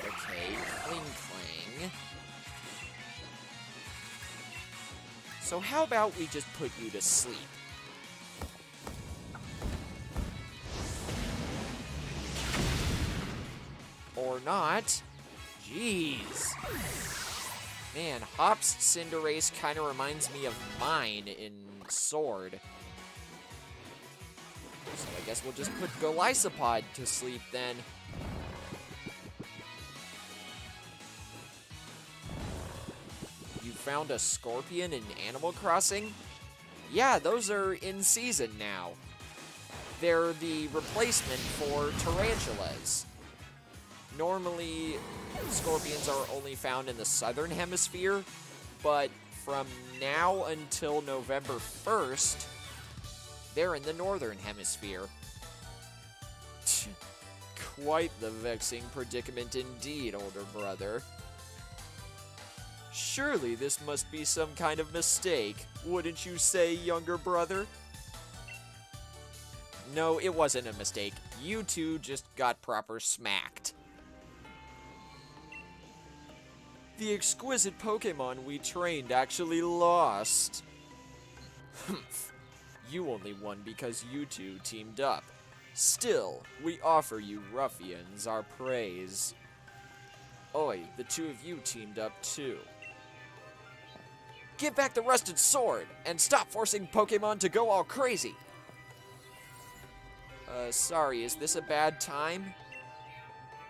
Okay, Cling Clang. So how about we just put you to sleep? Or not. Jeez. Man, Hop's Cinderace kind of reminds me of mine in Sword. So I guess we'll just put Golisopod to sleep then. You found a Scorpion in Animal Crossing? Yeah, those are in season now. They're the replacement for tarantulas. Normally, Scorpions are only found in the southern hemisphere, but from now until November 1st, they're in the northern hemisphere. Quite the vexing predicament indeed, older brother. Surely this must be some kind of mistake, wouldn't you say, younger brother? No, it wasn't a mistake. You two just got proper smacked. The exquisite Pokemon we trained actually lost. Humph. You only won because you two teamed up. Still, we offer you ruffians our praise. Oi, the two of you teamed up too. Give back the rusted sword, and stop forcing Pokemon to go all crazy. Sorry, is this a bad time?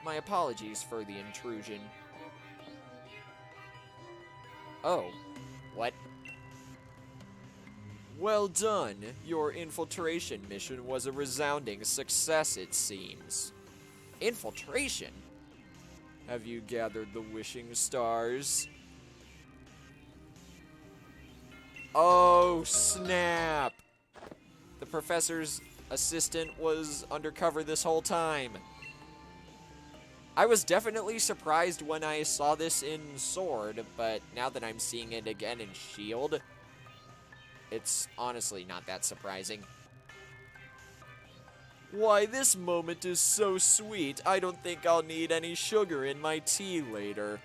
My apologies for the intrusion. Oh, what? Well done. Your infiltration mission was a resounding success, it seems. Infiltration? Have you gathered the wishing stars? Oh, snap! The professor's assistant was undercover this whole time. I was definitely surprised when I saw this in Sword, but now that I'm seeing it again in Shield, it's honestly not that surprising. Why, this moment is so sweet, I don't think I'll need any sugar in my tea later.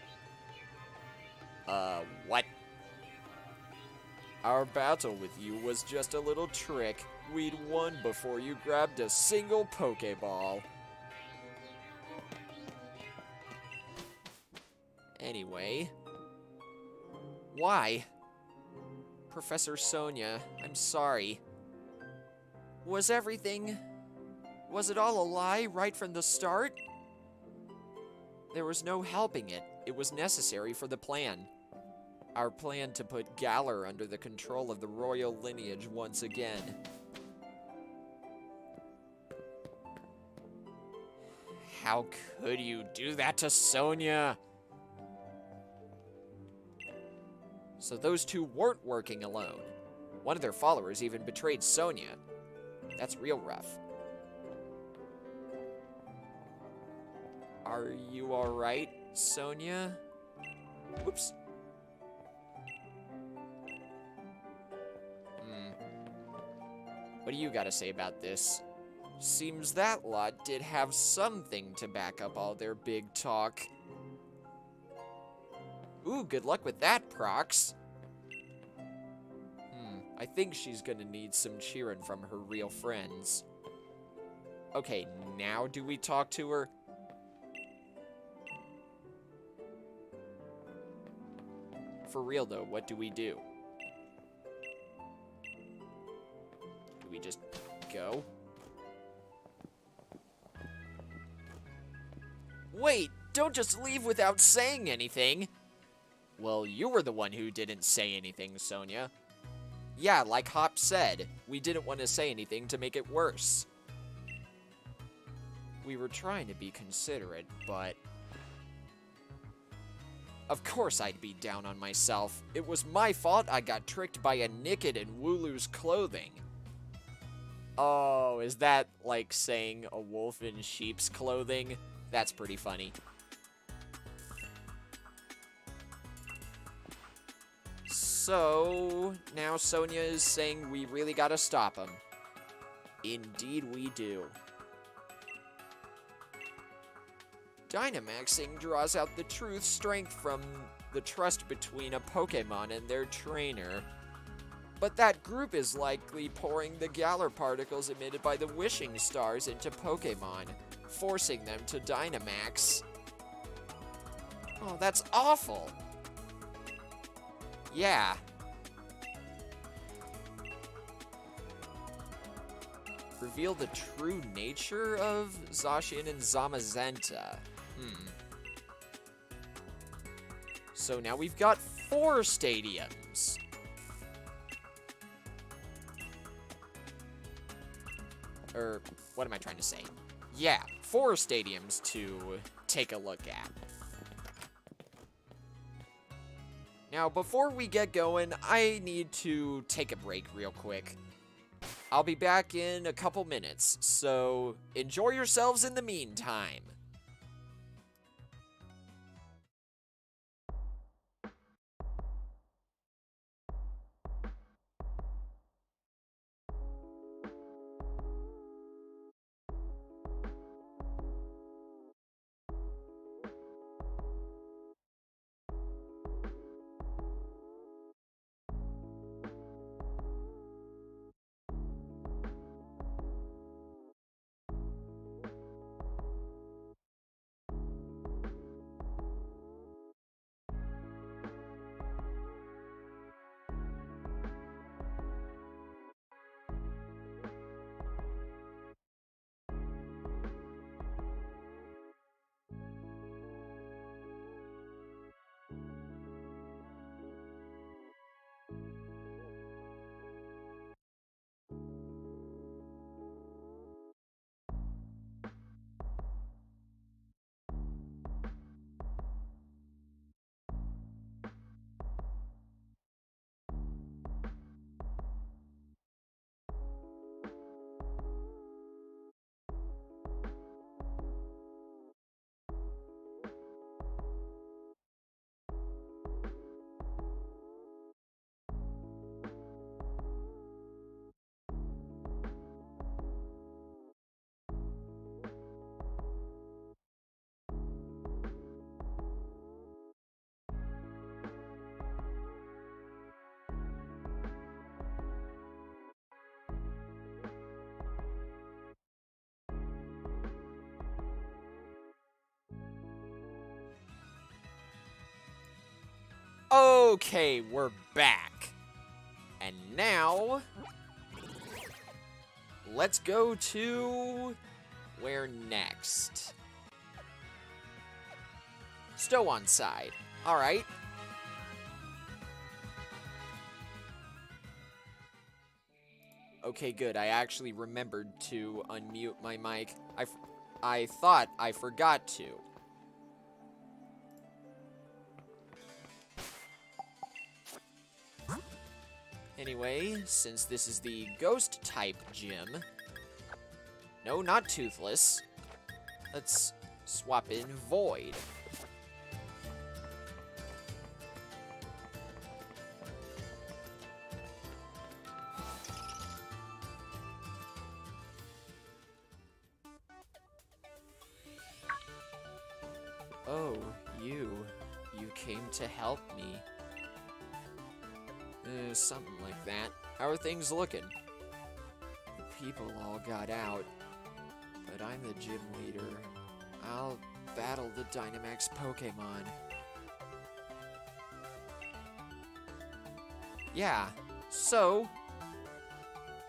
What? Our battle with you was just a little trick. We'd won before you grabbed a single Pokeball. Anyway. Why? Professor Sonia, I'm sorry. Was it all a lie right from the start? There was no helping it. It was necessary for the plan. Our plan to put Galar under the control of the royal lineage once again. How could you do that to Sonia? So those two weren't working alone. One of their followers even betrayed Sonia. That's real rough. Are you alright, Sonia? Whoops. What do you gotta say about this? Seems that lot did have something to back up all their big talk. Ooh, good luck with that, Prox. I think she's gonna need some cheering from her real friends. Okay, now do we talk to her? For real though, what do we do? Do we just go? Wait, don't just leave without saying anything. Well, you were the one who didn't say anything, Sonia. Yeah, like Hop said, we didn't want to say anything to make it worse. We were trying to be considerate, but... Of course I'd be down on myself. It was my fault I got tricked by a Nicked in Wooloo's clothing. Oh, is that like saying a wolf in sheep's clothing? That's pretty funny. So, now Sonia is saying we really gotta stop him. Indeed we do. Dynamaxing draws out the true strength from the trust between a Pokemon and their trainer. But that group is likely pouring the Galar particles emitted by the wishing stars into Pokemon, forcing them to Dynamax. Oh, that's awful. Yeah. Reveal the true nature of Zacian and Zamazenta. So now we've got 4 stadiums. Or, what am I trying to say? Yeah, 4 stadiums to take a look at. Now, before we get going, I need to take a break real quick. I'll be back in a couple minutes, so enjoy yourselves in the meantime. Okay, we're back. And now, let's go to... where next? Stow on side. Alright. Okay, good. I actually remembered to unmute my mic. I thought I forgot to. Anyway, since this is the ghost type gym... No, not Toothless. Let's swap in Void. Oh, you came to help me. Something like that. How are things looking? The people all got out, but I'm the gym leader. I'll battle the Dynamax Pokémon. Yeah, so...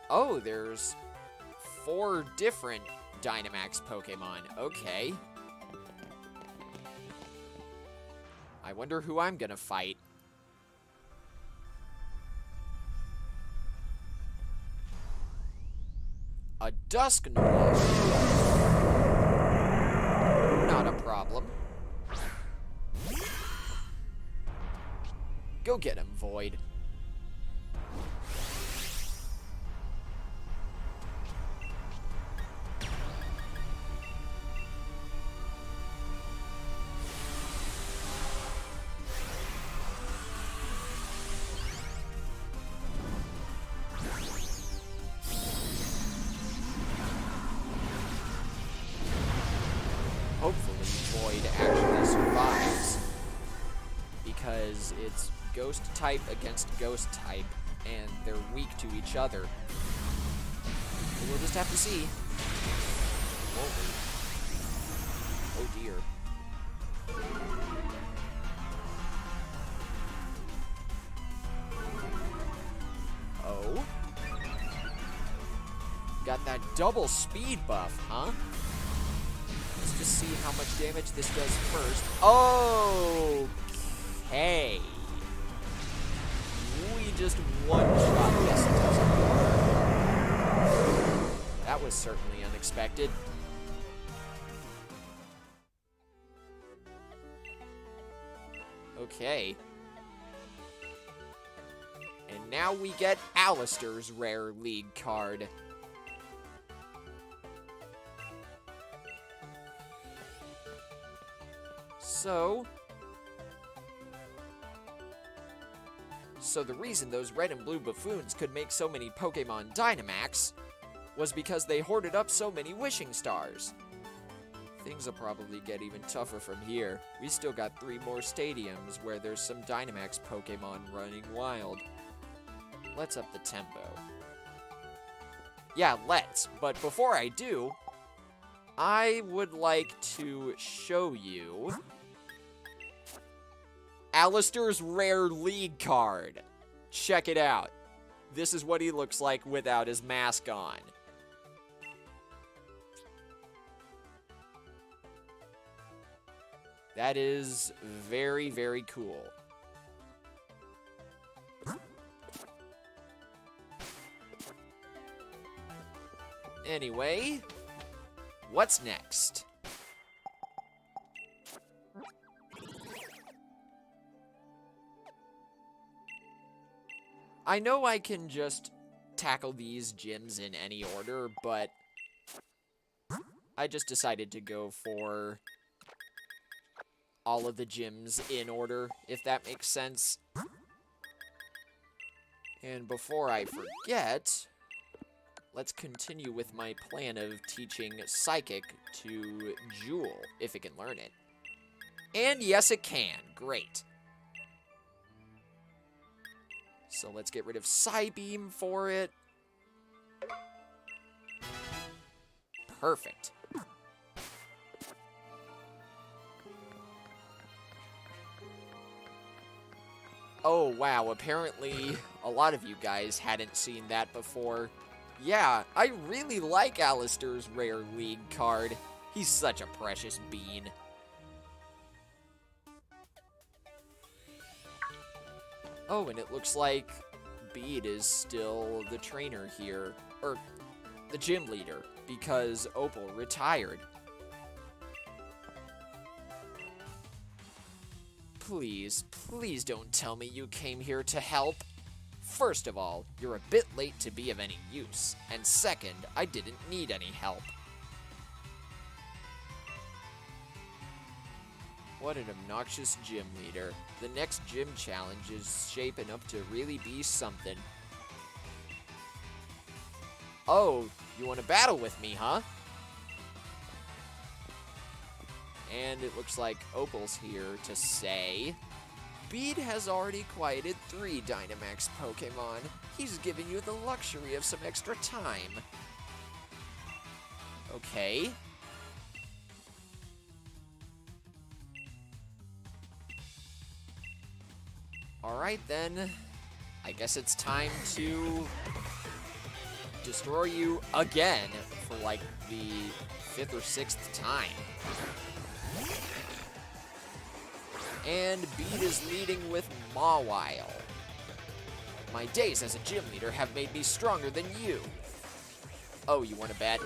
Oh, there's 4 different Dynamax Pokémon. Okay. I wonder who I'm gonna fight. A Dusknoir. Not a problem. Go get him, Void. Hopefully, Void actually survives. Because it's ghost type against ghost type, and they're weak to each other. So we'll just have to see. Won't we? Oh dear. Oh? Got that double speed buff, huh? Let's just see how much damage this does first. Okay. We just one-shot this. That was certainly unexpected. Okay. And now we get Alistair's rare league card. So the reason those red and blue buffoons could make so many Pokemon Dynamax was because they hoarded up so many wishing stars. Things will probably get even tougher from here. We still got 3 more stadiums where there's some Dynamax Pokemon running wild. Let's up the tempo. Yeah, let's. But before I do, I would like to show you Alistair's rare league card. Check it out. This is what he looks like without his mask on. That is very, very cool. Anyway, what's next? I know I can just tackle these gyms in any order, but I just decided to go for all of the gyms in order, if that makes sense. And before I forget, let's continue with my plan of teaching Psychic to Jewel, if it can learn it. And yes, it can. Great. So let's get rid of Psybeam for it. Perfect. Oh, wow, apparently a lot of you guys hadn't seen that before. Yeah, I really like Alistair's Rare League card. He's such a precious bean. Oh, and it looks like Bede is still the trainer here, or the gym leader, because Opal retired. Please, please don't tell me you came here to help. First of all, you're a bit late to be of any use, and second, I didn't need any help. What an obnoxious gym leader. The next gym challenge is shaping up to really be something. Oh, you want to battle with me, huh? And it looks like Opal's here to say, Bede has already quieted 3 Dynamax Pokemon. He's giving you the luxury of some extra time. Okay. Alright then, I guess it's time to destroy you again for like the 5th or 6th time. And Bede is leading with Mawile. My days as a gym leader have made me stronger than you. Oh, you want to bet?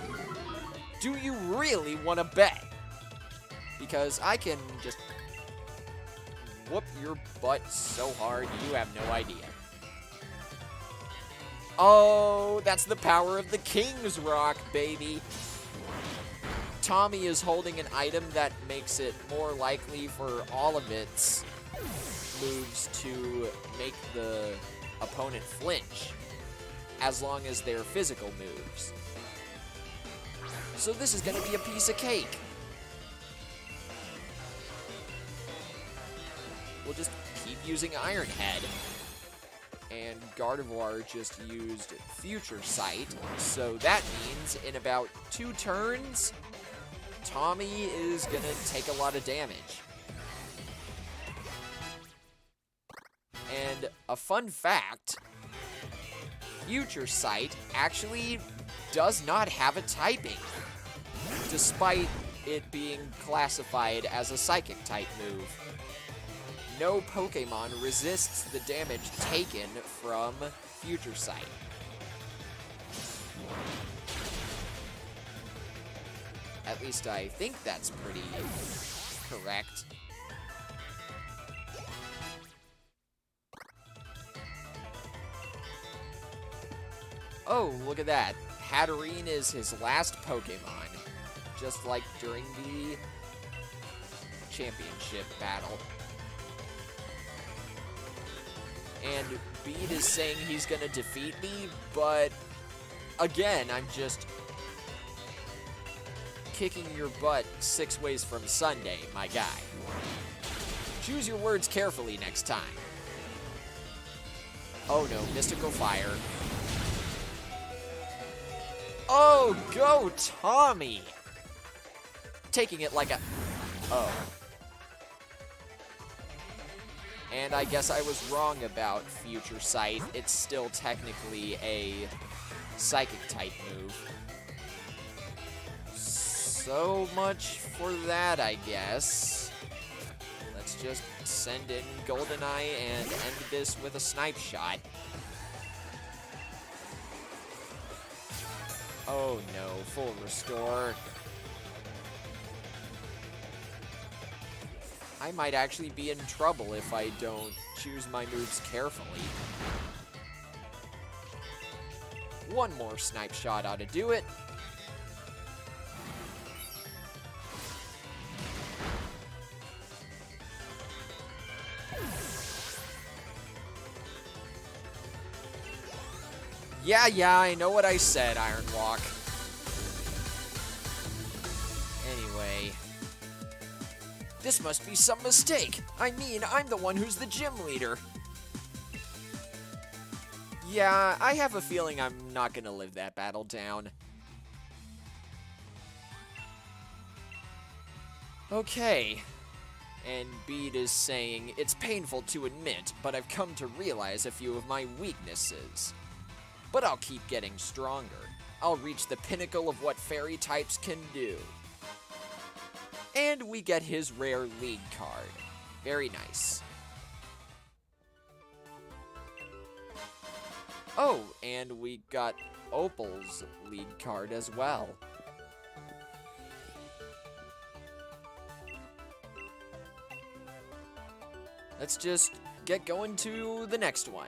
Do you really want to bet? Because I can just whoop your butt so hard you have no idea. Oh, that's the power of the King's Rock, baby. Tommy is holding an item that makes it more likely for all of its moves to make the opponent flinch, as long as they're physical moves. So this is going to be a piece of cake. We'll just keep using Iron Head. And Gardevoir just used Future Sight, so that means in about 2 turns, Tommy is gonna take a lot of damage. And a fun fact, Future Sight actually does not have a typing, despite it being classified as a Psychic type move. No Pokemon resists the damage taken from Future Sight. At least I think that's pretty correct. Oh, look at that. Hatterene is his last Pokemon, just like during the championship battle. And Bede is saying he's gonna defeat me, but again, I'm just kicking your butt 6 ways from Sunday, my guy. Choose your words carefully next time. Oh no, Mystical Fire. Oh, go Tommy! Taking it like a... Oh. And I guess I was wrong about Future Sight. It's still technically a Psychic type move. So much for that, I guess. Let's just send in Goldeneye and end this with a Snipe Shot. Oh no, full restore. I might actually be in trouble if I don't choose my moves carefully. One more Snipe Shot ought to do it. Yeah, I know what I said, Iron Walk. Anyway. This must be some mistake. I mean, I'm the one who's the gym leader. Yeah, I have a feeling I'm not gonna live that battle down. Okay. And Bede is saying, "It's painful to admit, but I've come to realize a few of my weaknesses. But I'll keep getting stronger. I'll reach the pinnacle of what fairy types can do." And we get his rare league card. Very nice. Oh, and we got Opal's league card as well. Let's just get going to the next one.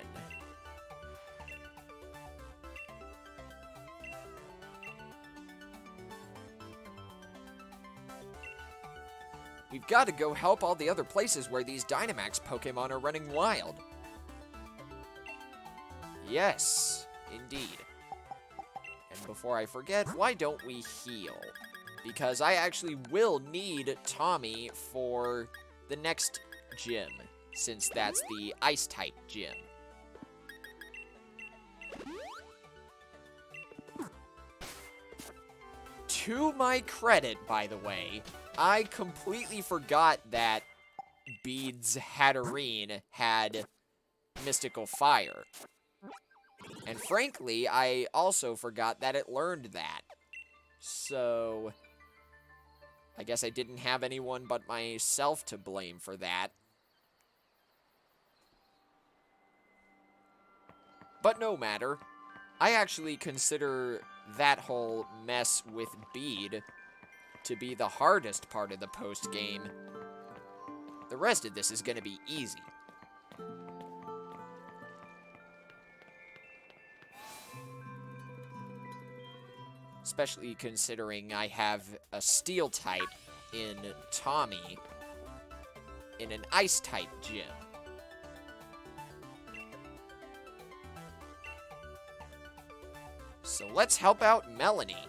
We've got to go help all the other places where these Dynamax Pokemon are running wild. Yes, indeed. And before I forget, why don't we heal? Because I actually will need Tommy for the next gym, since that's the Ice-type gym. To my credit, by the way, I completely forgot that Bede's Hatterene had Mystical Fire. And frankly, I also forgot that it learned that. So, I guess I didn't have anyone but myself to blame for that. But no matter. I actually consider that whole mess with Bede to be the hardest part of the post-game. The rest of this is going to be easy. Especially considering I have a Steel type in Tommy in an Ice type gym. So let's help out Melanie.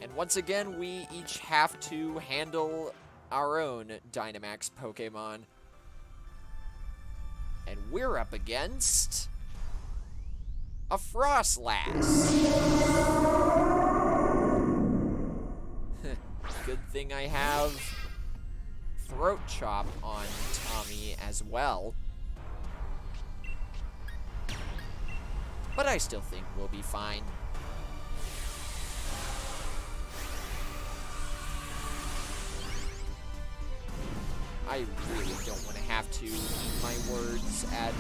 And once again, we each have to handle our own Dynamax Pokemon. And we're up against a Frostlass. Good thing I have Throat Chop on Tommy as well. But I still think we'll be fine. I really don't want to have to eat my words at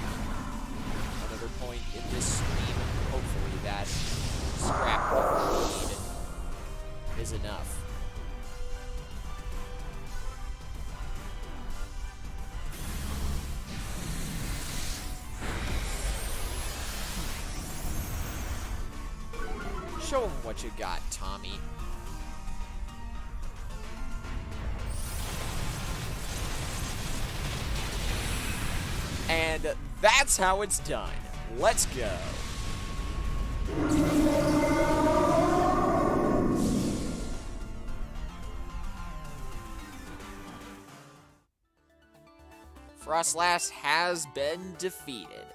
another point in this stream. Hopefully that scrap of weed is enough. Show him what you got, Tommy. And that's how it's done. Let's go. Frostlass has been defeated.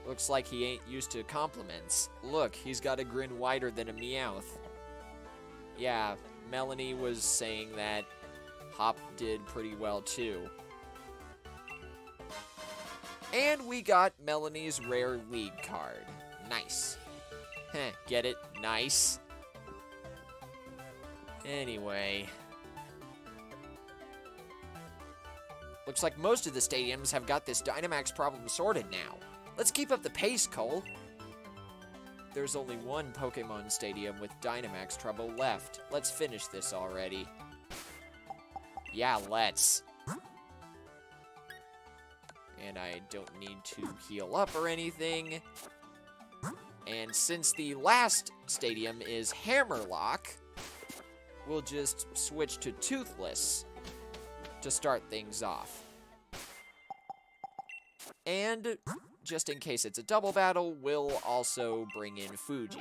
Looks like he ain't used to compliments. Look, he's got a grin wider than a Meowth. Yeah, Melanie was saying that Hop did pretty well too. And we got Melanie's rare league card. Nice. Heh, get it? Nice. Anyway. Looks like most of the stadiums have got this Dynamax problem sorted now. Let's keep up the pace, Cole. There's only one Pokemon Stadium with Dynamax trouble left. Let's finish this already. Yeah, let's. And I don't need to heal up or anything. And since the last stadium is Hammerlock, we'll just switch to Toothless to start things off. And just in case it's a double battle, we'll also bring in Fuji.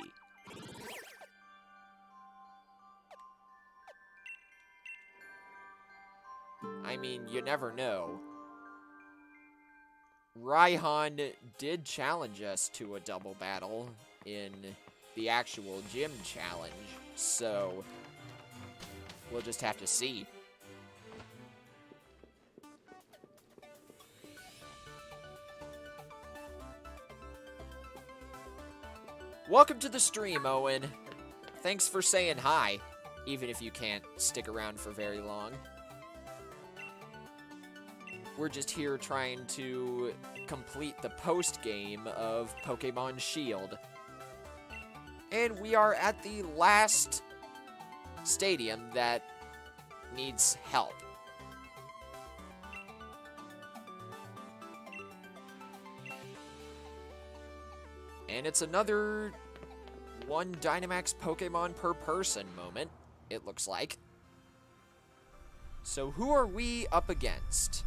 I mean, you never know. Raihan did challenge us to a double battle in the actual gym challenge, so we'll just have to see. Welcome to the stream, Owen. Thanks for saying hi, even if you can't stick around for very long. We're just here trying to complete the post-game of Pokémon Shield. And we are at the last stadium that needs help. And it's another one Dynamax Pokemon per person moment, it looks like. So who are we up against?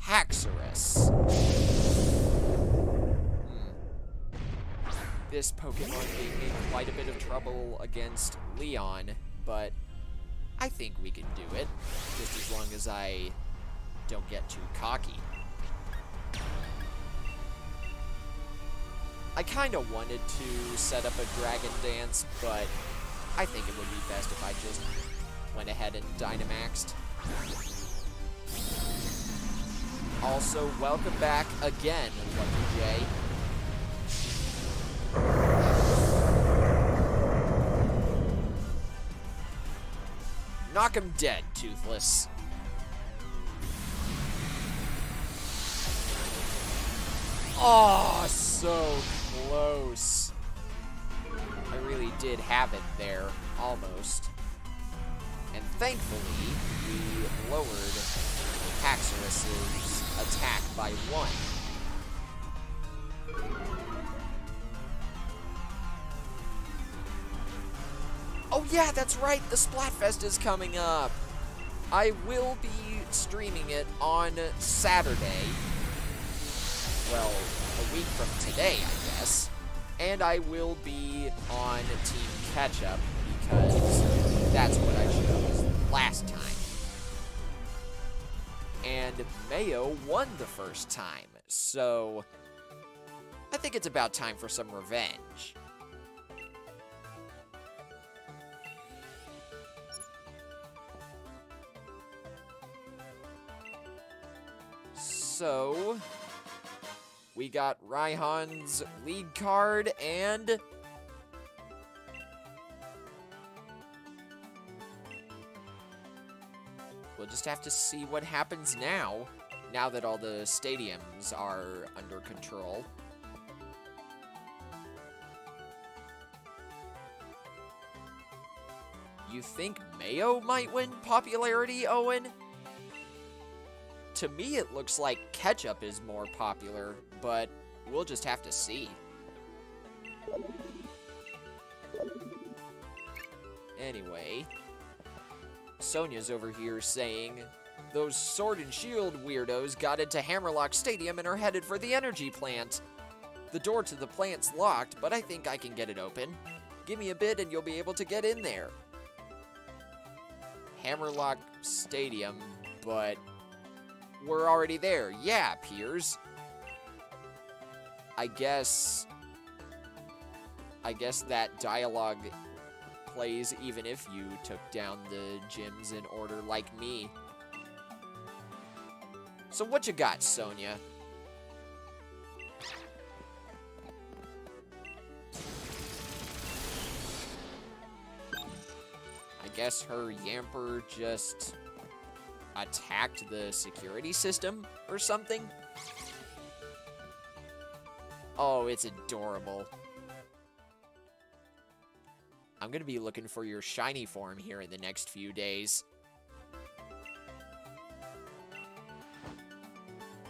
Haxorus. This Pokemon gave me quite a bit of trouble against Leon, but I think we can do it, just as long as I don't get too cocky. I kind of wanted to set up a Dragon Dance, but I think it would be best if I just went ahead and Dynamaxed. Also, welcome back again, Lucky J. Knock him dead, Toothless. Oh, so close. I really did have it there, almost. And thankfully, we lowered Haxorus's attack by 1. Oh yeah, that's right, the Splatfest is coming up. I will be streaming it on Saturday. Well, a week from today, I guess. And I will be on Team Ketchup because that's what I chose last time. And Mayo won the first time, so I think it's about time for some revenge. So we got Raihan's lead card, and we'll just have to see what happens now that all the stadiums are under control. You think Mayo might win popularity, Owen? To me, it looks like Ketchup is more popular, but we'll just have to see. Anyway, Sonia's over here saying, those Sword and Shield weirdos got into Hammerlock Stadium and are headed for the energy plant. The door to the plant's locked, but I think I can get it open. Give me a bit and you'll be able to get in there. Hammerlock Stadium, but we're already there. Yeah, Piers. I guess that dialogue plays even if you took down the gyms in order like me. So what you got, Sonia? I guess her Yamper just attacked the security system or something? Oh, it's adorable. I'm gonna be looking for your shiny form here in the next few days.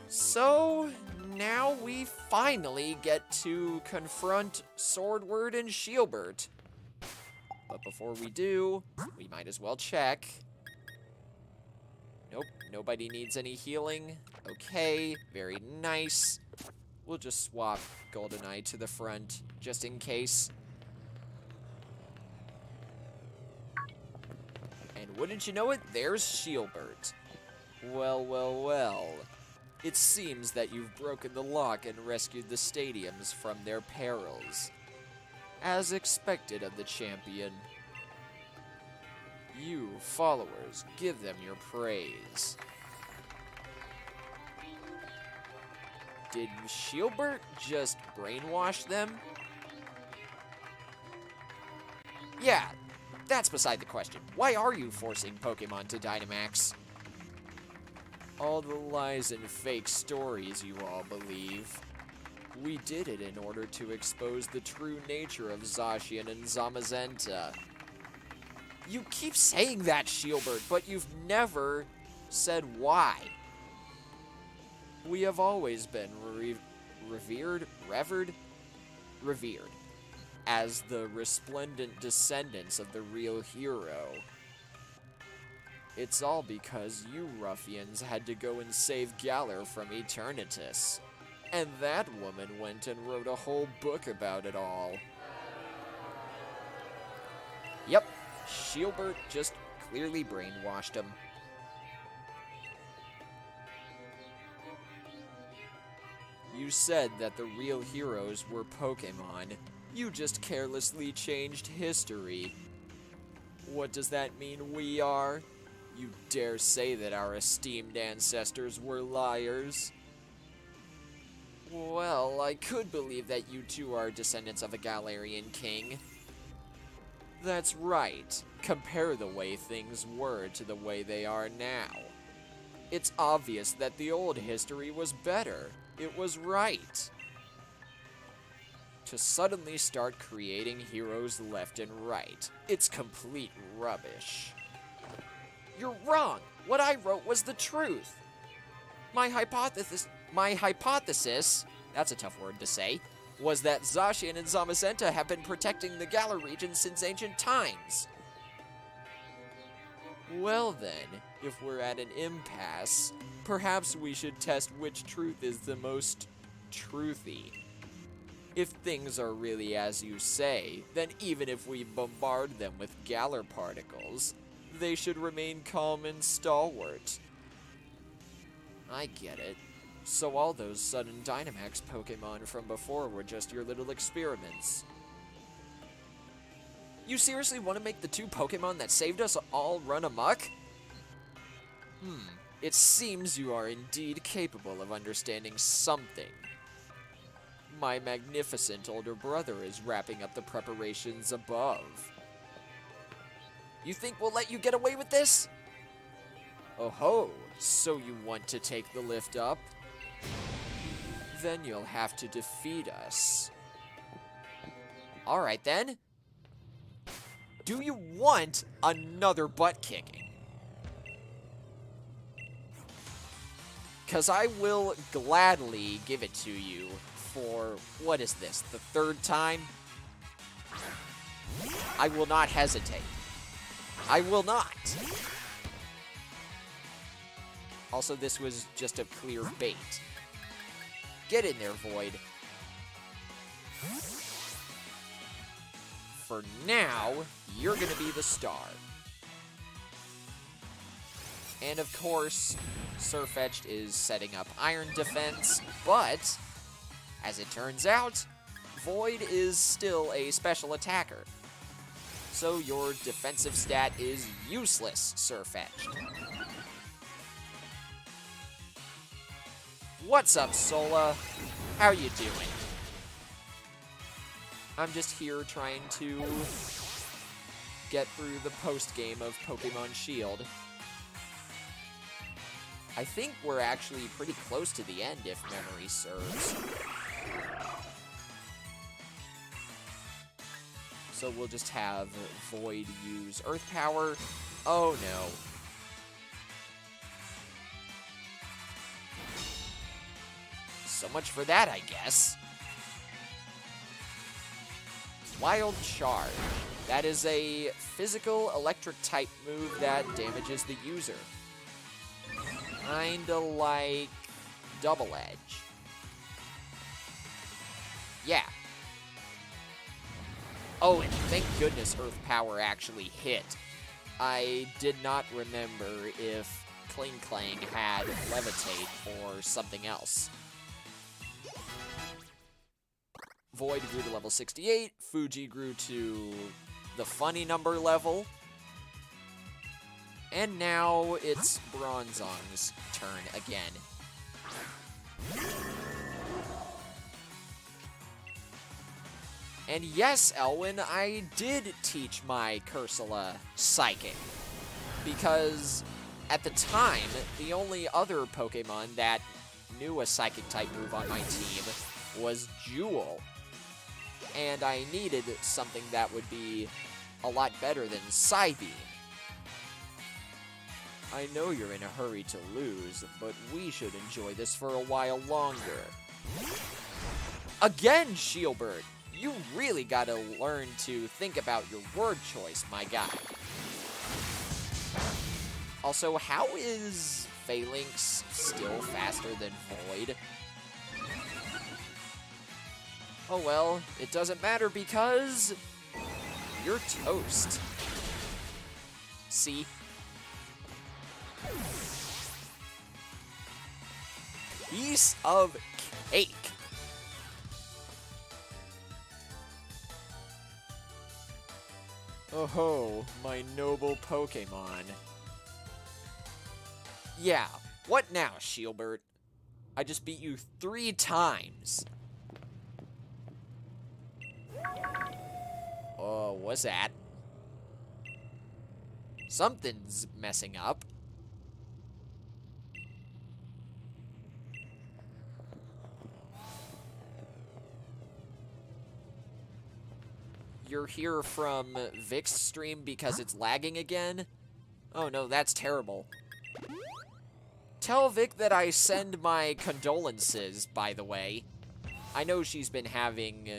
So, now we finally get to confront Swordward and Shielbert. But before we do, we might as well check. Nope, nobody needs any healing. Okay, very nice. We'll just swap GoldenEye to the front, just in case. And wouldn't you know it, there's Shielbert. Well, well, well. It seems that you've broken the lock and rescued the stadiums from their perils. As expected of the champion. You, followers, give them your praise. Did Shieldbert just brainwash them? Yeah, that's beside the question. Why are you forcing Pokemon to Dynamax? All the lies and fake stories you all believe. We did it in order to expose the true nature of Zacian and Zamazenta. You keep saying that, Shieldbert, but you've never said why. We have always been revered as the resplendent descendants of the real hero. It's all because you ruffians had to go and save Galar from Eternatus. And that woman went and wrote a whole book about it all. Yep, Shieldbert just clearly brainwashed him. You said that the real heroes were Pokemon. You just carelessly changed history. What does that mean we are? You dare say that our esteemed ancestors were liars? Well, I could believe that you two are descendants of a Galarian king. That's right. Compare the way things were to the way they are now. It's obvious that the old history was better. It was right. To suddenly start creating heroes left and right, it's complete rubbish. You're wrong. What I wrote was the truth. My hypothesis, that's a tough word to say, was that Zacian and Zamazenta have been protecting the Galar region since ancient times. Well then, if we're at an impasse, perhaps we should test which truth is the most truthy. If things are really as you say, then even if we bombard them with Galar particles, they should remain calm and stalwart. I get it. So all those sudden Dynamax Pokemon from before were just your little experiments. You seriously want to make the two Pokemon that saved us all run amok? It seems you are indeed capable of understanding something. My magnificent older brother is wrapping up the preparations above. You think we'll let you get away with this? Oh ho, so you want to take the lift up? Then you'll have to defeat us. Alright then. Do you want another butt kicking? Because I will gladly give it to you for, what is this, the third time? I will not hesitate. I will not. Also, this was just a clear bait. Get in there, Void. For now, you're gonna be the star. And of course, Sirfetch'd is setting up Iron Defense, but, as it turns out, Void is still a special attacker. So your defensive stat is useless, Sirfetch'd. What's up, Sola? How you doing? I'm just here trying to get through the post-game of Pokémon Shield. I think we're actually pretty close to the end, if memory serves. So we'll just have Void use Earth Power. Oh no. So much for that, I guess. Wild Charge. That is a physical electric type move that damages the user. Kinda like Double Edge. Yeah. Oh, and thank goodness Earth Power actually hit. I did not remember if Kling Klang had Levitate or something else. Void grew to level 68. Fuji grew to the funny number level. And now it's Bronzong's turn again. And yes, Elwyn, I did teach my Cursula Psychic. Because at the time, the only other Pokemon that knew a Psychic-type move on my team was Jewel. And I needed something that would be a lot better than Psybeam. I know you're in a hurry to lose, but we should enjoy this for a while longer. Again, Shielbert! You really gotta learn to think about your word choice, my guy. Also, how is Phalanx still faster than Void? Oh well, it doesn't matter because you're toast. See? Piece of cake. Oh, my noble Pokemon. Yeah, what now, Shielbert? I just beat you 3 times. Oh, what's that? Something's messing up. You're here from Vic's stream because it's lagging again? Oh no, that's terrible. Tell Vic that I send my condolences, by the way. I know she's been having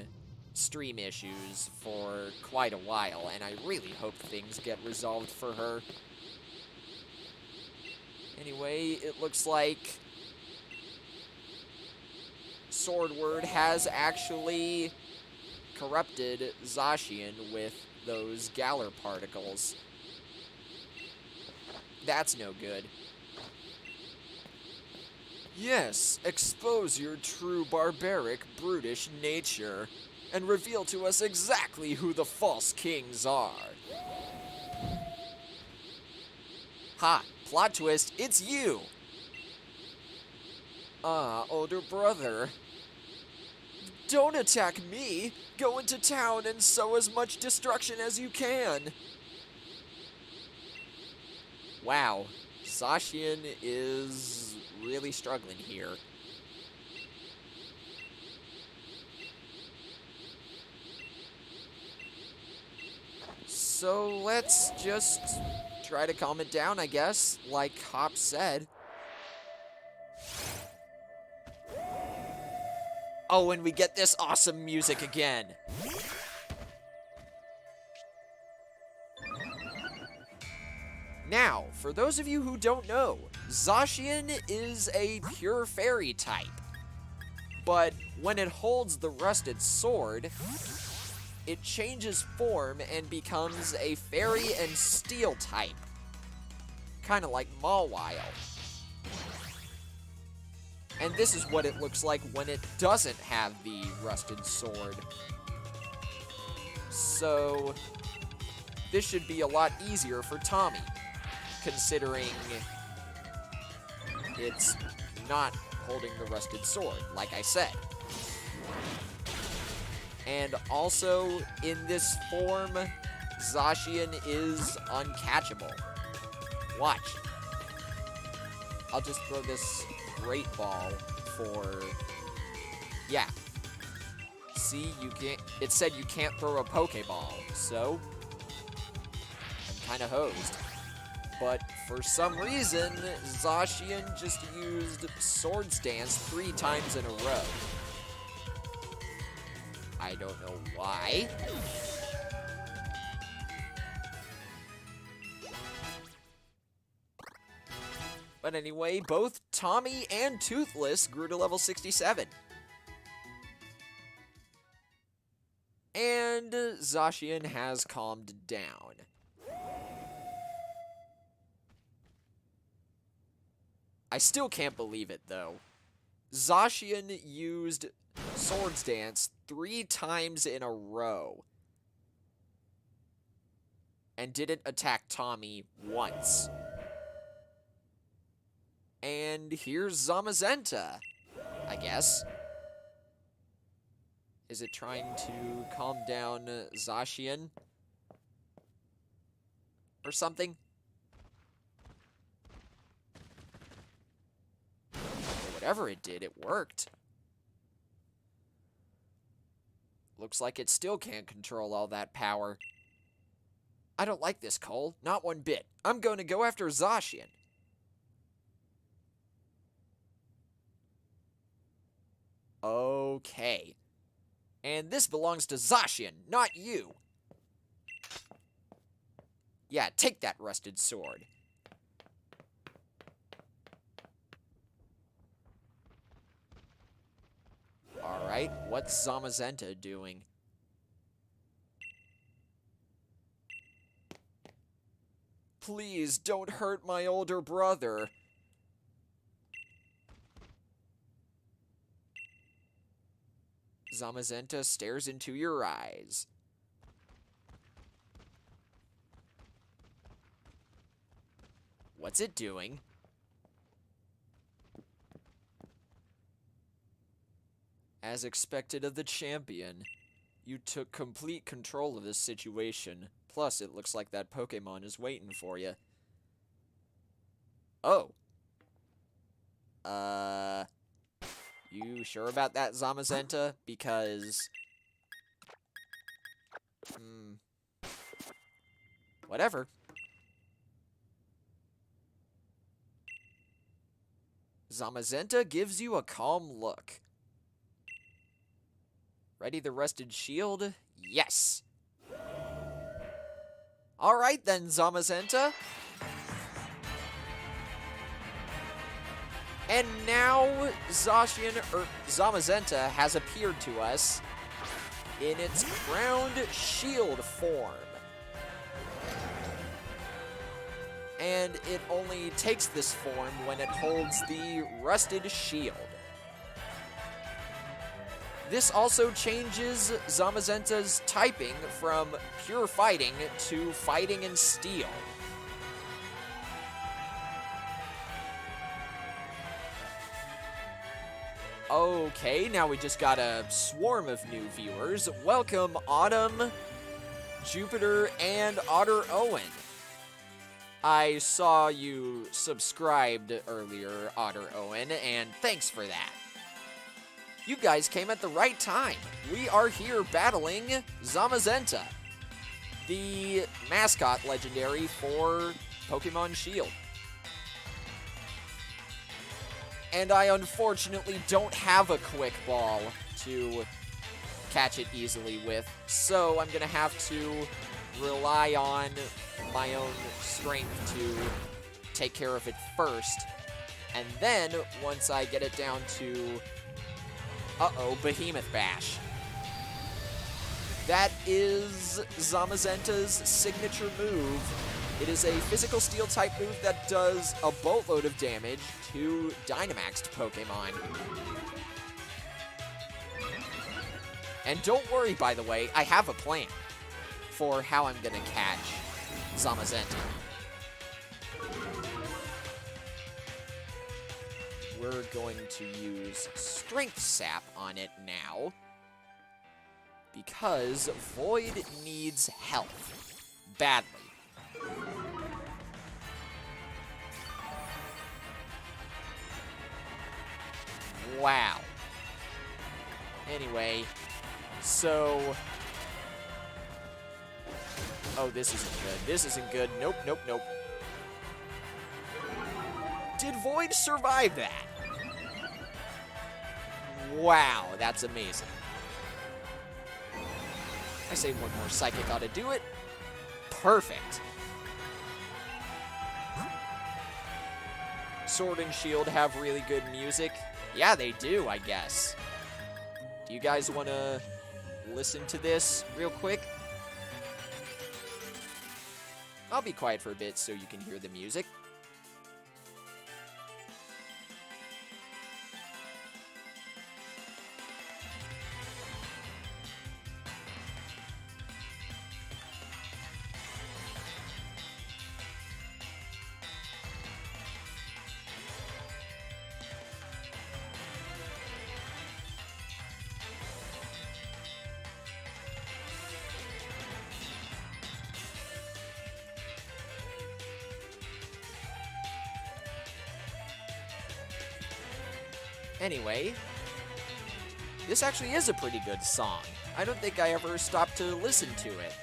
stream issues for quite a while, and I really hope things get resolved for her. Anyway, it looks like Swordward has actually corrupted Zacian with those Galar particles. That's no good. Yes, expose your true barbaric, brutish nature, and reveal to us exactly who the false kings are. Ha! Plot twist, it's you! Ah, older brother. Don't attack me! Go into town and sow as much destruction as you can! Wow, Zacian is really struggling here. So let's just try to calm it down, I guess, like Hop said. Oh, and we get this awesome music again. Now, for those of you who don't know, Zacian is a pure fairy type. But when it holds the rusted sword, it changes form and becomes a fairy and steel type. Kinda like Mawile. And this is what it looks like when it doesn't have the rusted sword. So, this should be a lot easier for Tommy, considering it's not holding the rusted sword, like I said. And also, in this form, Zacian is uncatchable. Watch. I'll just throw this Great Ball for... Yeah. See, you can't... It said you can't throw a Pokeball, so... I'm kinda hosed. But for some reason, Zacian just used Swords Dance 3 times in a row. I don't know why. But anyway, both Tommy and Toothless grew to level 67. And Zacian has calmed down. I still can't believe it, though. Zacian used Swords Dance 3 times in a row. And didn't attack Tommy once. And here's Zamazenta, I guess. Is it trying to calm down Zacian? Or something? Whatever it did, it worked. Looks like it still can't control all that power. I don't like this, Cole. Not one bit. I'm going to go after Zacian. Okay. And this belongs to Zacian, not you. Yeah, take that rusted sword. Alright, what's Zamazenta doing? Please, don't hurt my older brother. Zamazenta stares into your eyes. What's it doing? As expected of the champion, you took complete control of this situation. Plus, it looks like that Pokémon is waiting for you. Oh. You sure about that, Zamazenta? Because... whatever. Zamazenta gives you a calm look. Ready the rusted shield? Yes! Alright then, Zamazenta. And now, Zamazenta has appeared to us in its crowned shield form. And it only takes this form when it holds the rusted shield. This also changes Zamazenta's typing from pure fighting to fighting and steel. Okay, now we just got a swarm of new viewers. Welcome, Autumn, Jupiter, and Otter Owen. I saw you subscribed earlier, Otter Owen, and thanks for that. You guys came at the right time. We are here battling Zamazenta, the mascot legendary for Pokémon Shield. And I unfortunately don't have a quick ball to catch it easily with, so I'm going to have to rely on my own strength to take care of it first. And then, once I get it down to... Behemoth Bash. That is Zamazenta's signature move. It is a physical steel type move that does a boatload of damage to Dynamaxed Pokemon. And don't worry, by the way, I have a plan for how I'm gonna catch Zamazenta. We're going to use Strength Sap on it now, because Void needs health badly. Wow. Anyway, so... Oh, this isn't good. This isn't good. Nope, nope, nope. Did Void survive that? Wow, that's amazing. I say one more Psychic ought to do it. Perfect. Sword and Shield have really good music. Yeah, they do, I guess. Do you guys want to listen to this real quick? I'll be quiet for a bit so you can hear the music. Anyway, this actually is a pretty good song. I don't think I ever stopped to listen to it.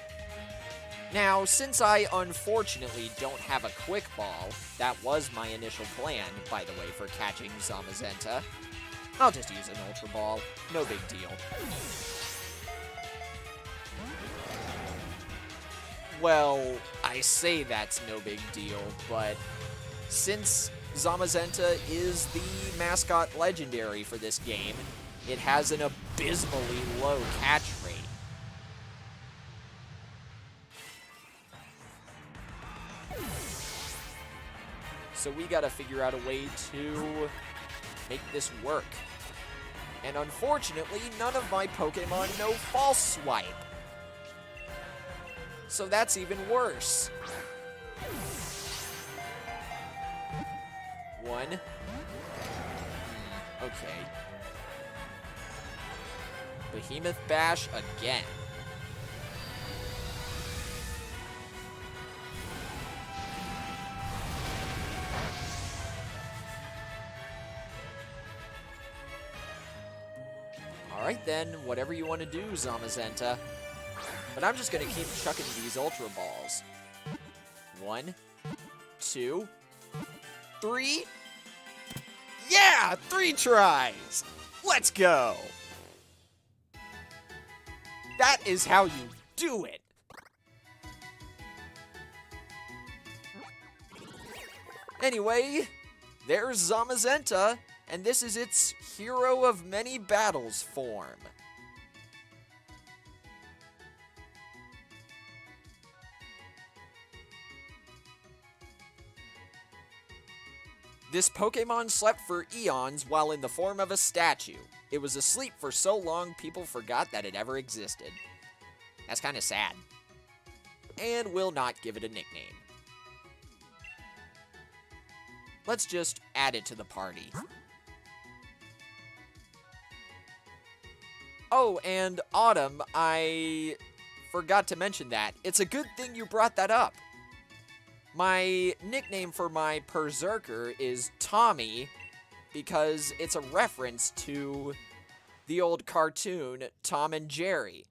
Now, since I unfortunately don't have a quick ball, that was my initial plan, by the way, for catching Zamazenta, I'll just use an Ultra Ball. No big deal. Well, I say that's no big deal, but since Zamazenta is the mascot legendary for this game, it has an abysmally low catch rate. So we gotta figure out a way to make this work. And unfortunately, none of my Pokemon know False Swipe. So that's even worse. One. Okay. Behemoth Bash again. Alright then, whatever you want to do, Zamazenta. But I'm just going to keep chucking these Ultra Balls. 1, 2, 3. Yeah! 3 tries! Let's go! That is how you do it! Anyway, there's Zamazenta, and this is its Hero of Many Battles form. This Pokemon slept for eons while in the form of a statue. It was asleep for so long people forgot that it ever existed. That's kind of sad. And we'll not give it a nickname. Let's just add it to the party. Oh, and Autumn, I forgot to mention that. It's a good thing you brought that up. My nickname for my Berserker is Tommy because it's a reference to the old cartoon Tom and Jerry.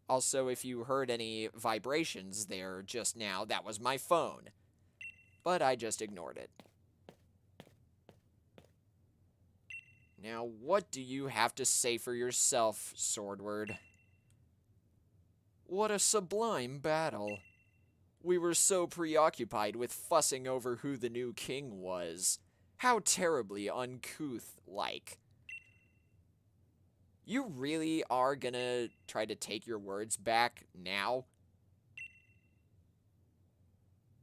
Also, if you heard any vibrations there just now, that was my phone. But I just ignored it. Now, what do you have to say for yourself, Swordward? What a sublime battle. We were so preoccupied with fussing over who the new king was. How terribly uncouth-like. You really are gonna try to take your words back now?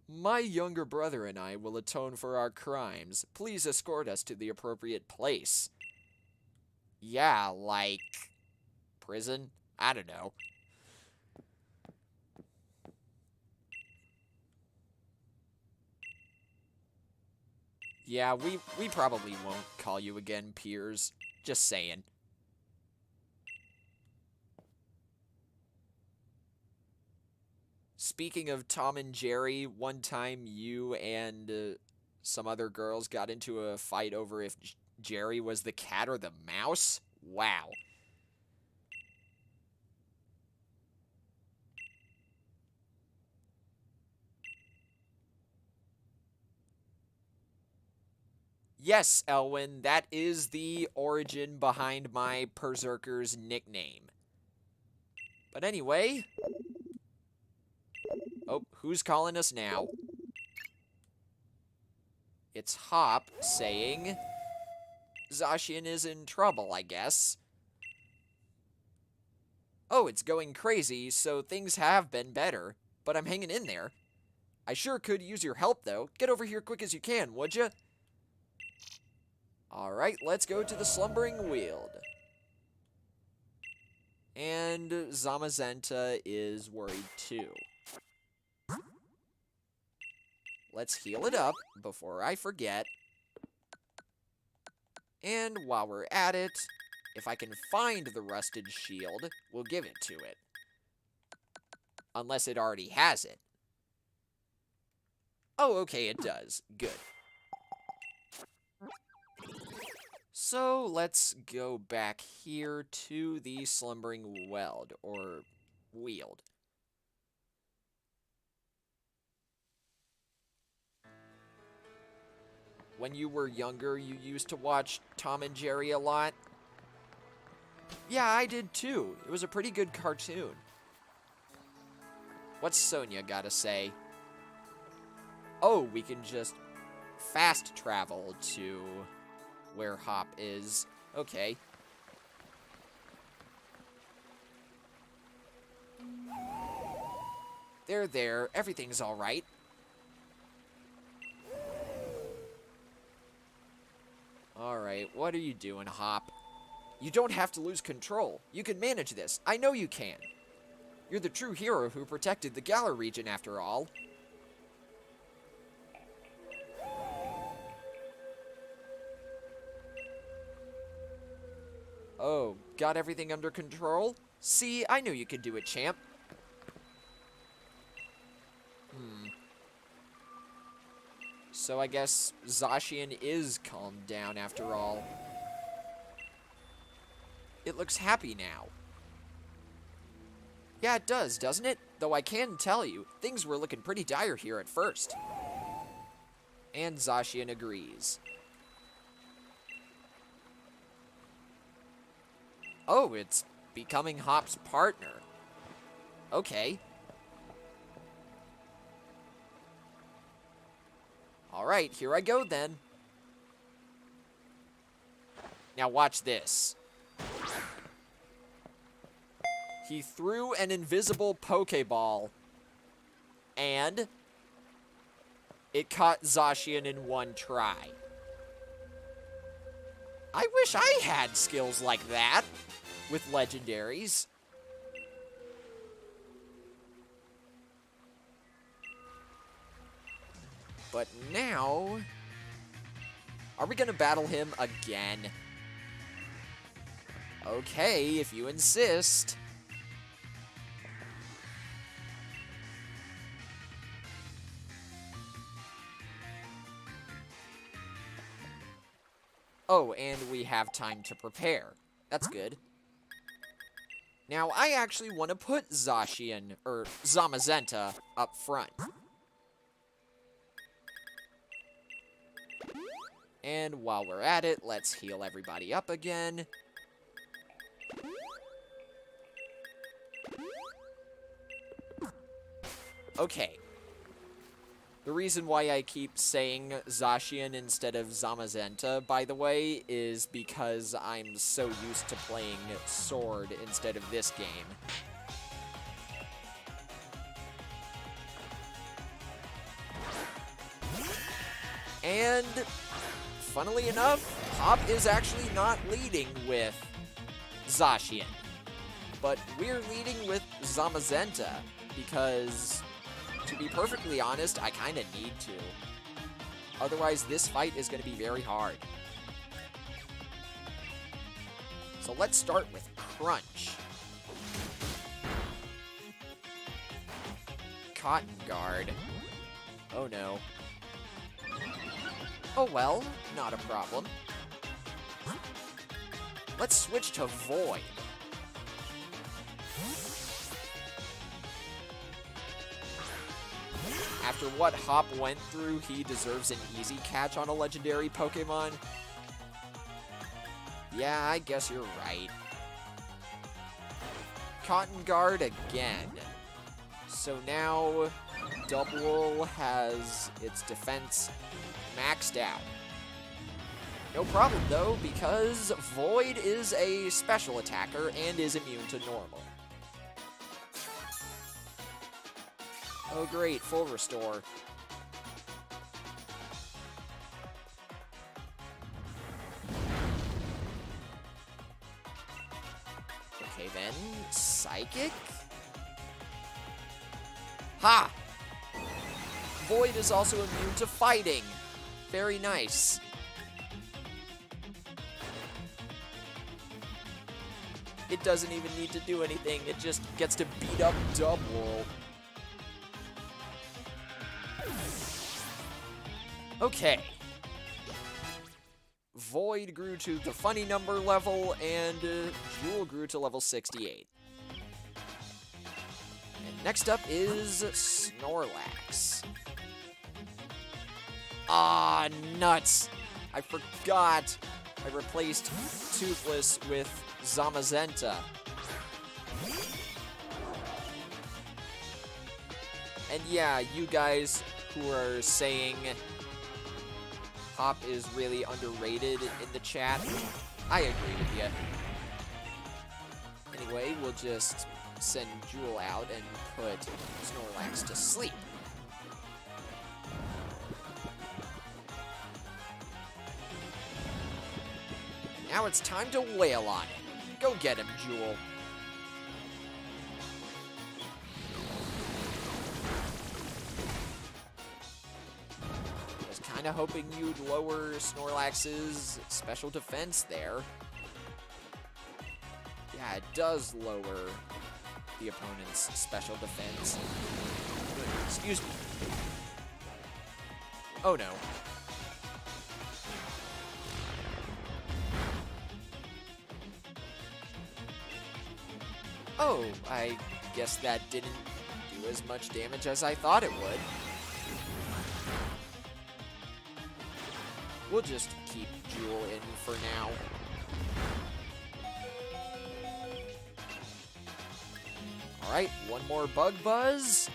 My younger brother and I will atone for our crimes. Please escort us to the appropriate place. Yeah, like prison? I don't know. Yeah, we probably won't call you again, Piers. Just saying. Speaking of Tom and Jerry, one time you and some other girls got into a fight over if Jerry was the cat or the mouse? Wow. Yes, Elwyn, that is the origin behind my Berserker's nickname. But anyway... Oh, who's calling us now? It's Hop saying... Zacian is in trouble, I guess. Oh, it's going crazy, so things have been better. But I'm hanging in there. I sure could use your help, though. Get over here quick as you can, would ya? Alright, let's go to the Slumbering Weald. And Zamazenta is worried, too. Let's heal it up before I forget. And while we're at it, if I can find the rusted shield, we'll give it to it. Unless it already has it. Oh, okay, it does. Good. So, let's go back here to the Slumbering Weld, or Weald. When you were younger, you used to watch Tom and Jerry a lot? Yeah, I did too. It was a pretty good cartoon. What's Sonia gotta say? Oh, we can just fast travel to where Hop is. Okay. There. Everything's alright. Alright, what are you doing, Hop? You don't have to lose control. You can manage this. I know you can. You're the true hero who protected the Galar region, after all. Oh, got everything under control? See, I knew you could do it, champ. So I guess Zacian is calmed down after all. It looks happy now. Yeah, it does, doesn't it? Though I can tell you, things were looking pretty dire here at first. And Zacian agrees. Oh, it's becoming Hop's partner. Okay. Alright, here I go then. Now watch this. He threw an invisible Pokeball, and it caught Zacian in one try. I wish I had skills like that with legendaries. But now, are we gonna battle him again? Okay, if you insist. Oh, and we have time to prepare. That's good. Now, I actually want to put Zacian, or Zamazenta, up front. And while we're at it, let's heal everybody up again. Okay. The reason why I keep saying Zacian instead of Zamazenta, by the way, is because I'm so used to playing Sword instead of this game. And, funnily enough, Hop is actually not leading with Zacian. But we're leading with Zamazenta, because, to be perfectly honest, I kind of need to. Otherwise, this fight is going to be very hard. So let's start with Crunch. Cotton Guard. Oh no. Oh well, not a problem. Let's switch to Void. After what Hop went through, he deserves an easy catch on a legendary Pokemon. Yeah, I guess you're right. Cotton Guard again. So now, Double has its defense maxed out. No problem though, because Void is a special attacker and is immune to normal. Oh great, full restore. Okay then, Psychic? Ha! Void is also immune to fighting. Very nice. It doesn't even need to do anything, it just gets to beat up Double. Okay. Void grew to the funny number level, and Jewel grew to level 68. And next up is Snorlax. Ah, nuts! I forgot I replaced Toothless with Zamazenta. And yeah, you guys who are saying Hop is really underrated in the chat, I agree with you. Anyway, we'll just send Jewel out and put Snorlax to sleep. Now it's time to wail on it. Go get him, Jewel. Was kinda hoping you'd lower Snorlax's special defense there. Yeah, it does lower the opponent's special defense. Excuse me. Oh no. Oh, I guess that didn't do as much damage as I thought it would. We'll just keep Jewel in for now. Alright, one more Bug Buzz,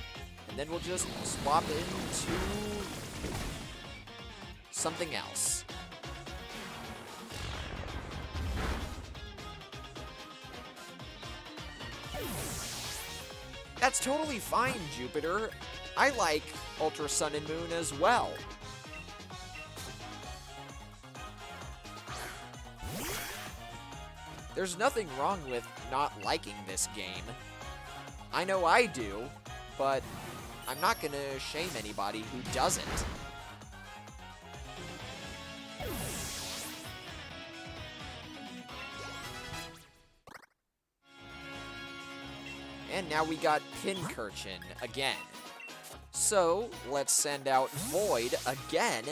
and then we'll just swap into something else. That's totally fine, Jupiter. I like Ultra Sun and Moon as well. There's nothing wrong with not liking this game. I know I do, but I'm not gonna shame anybody who doesn't. And now we got Pincurchin again. So, let's send out Void again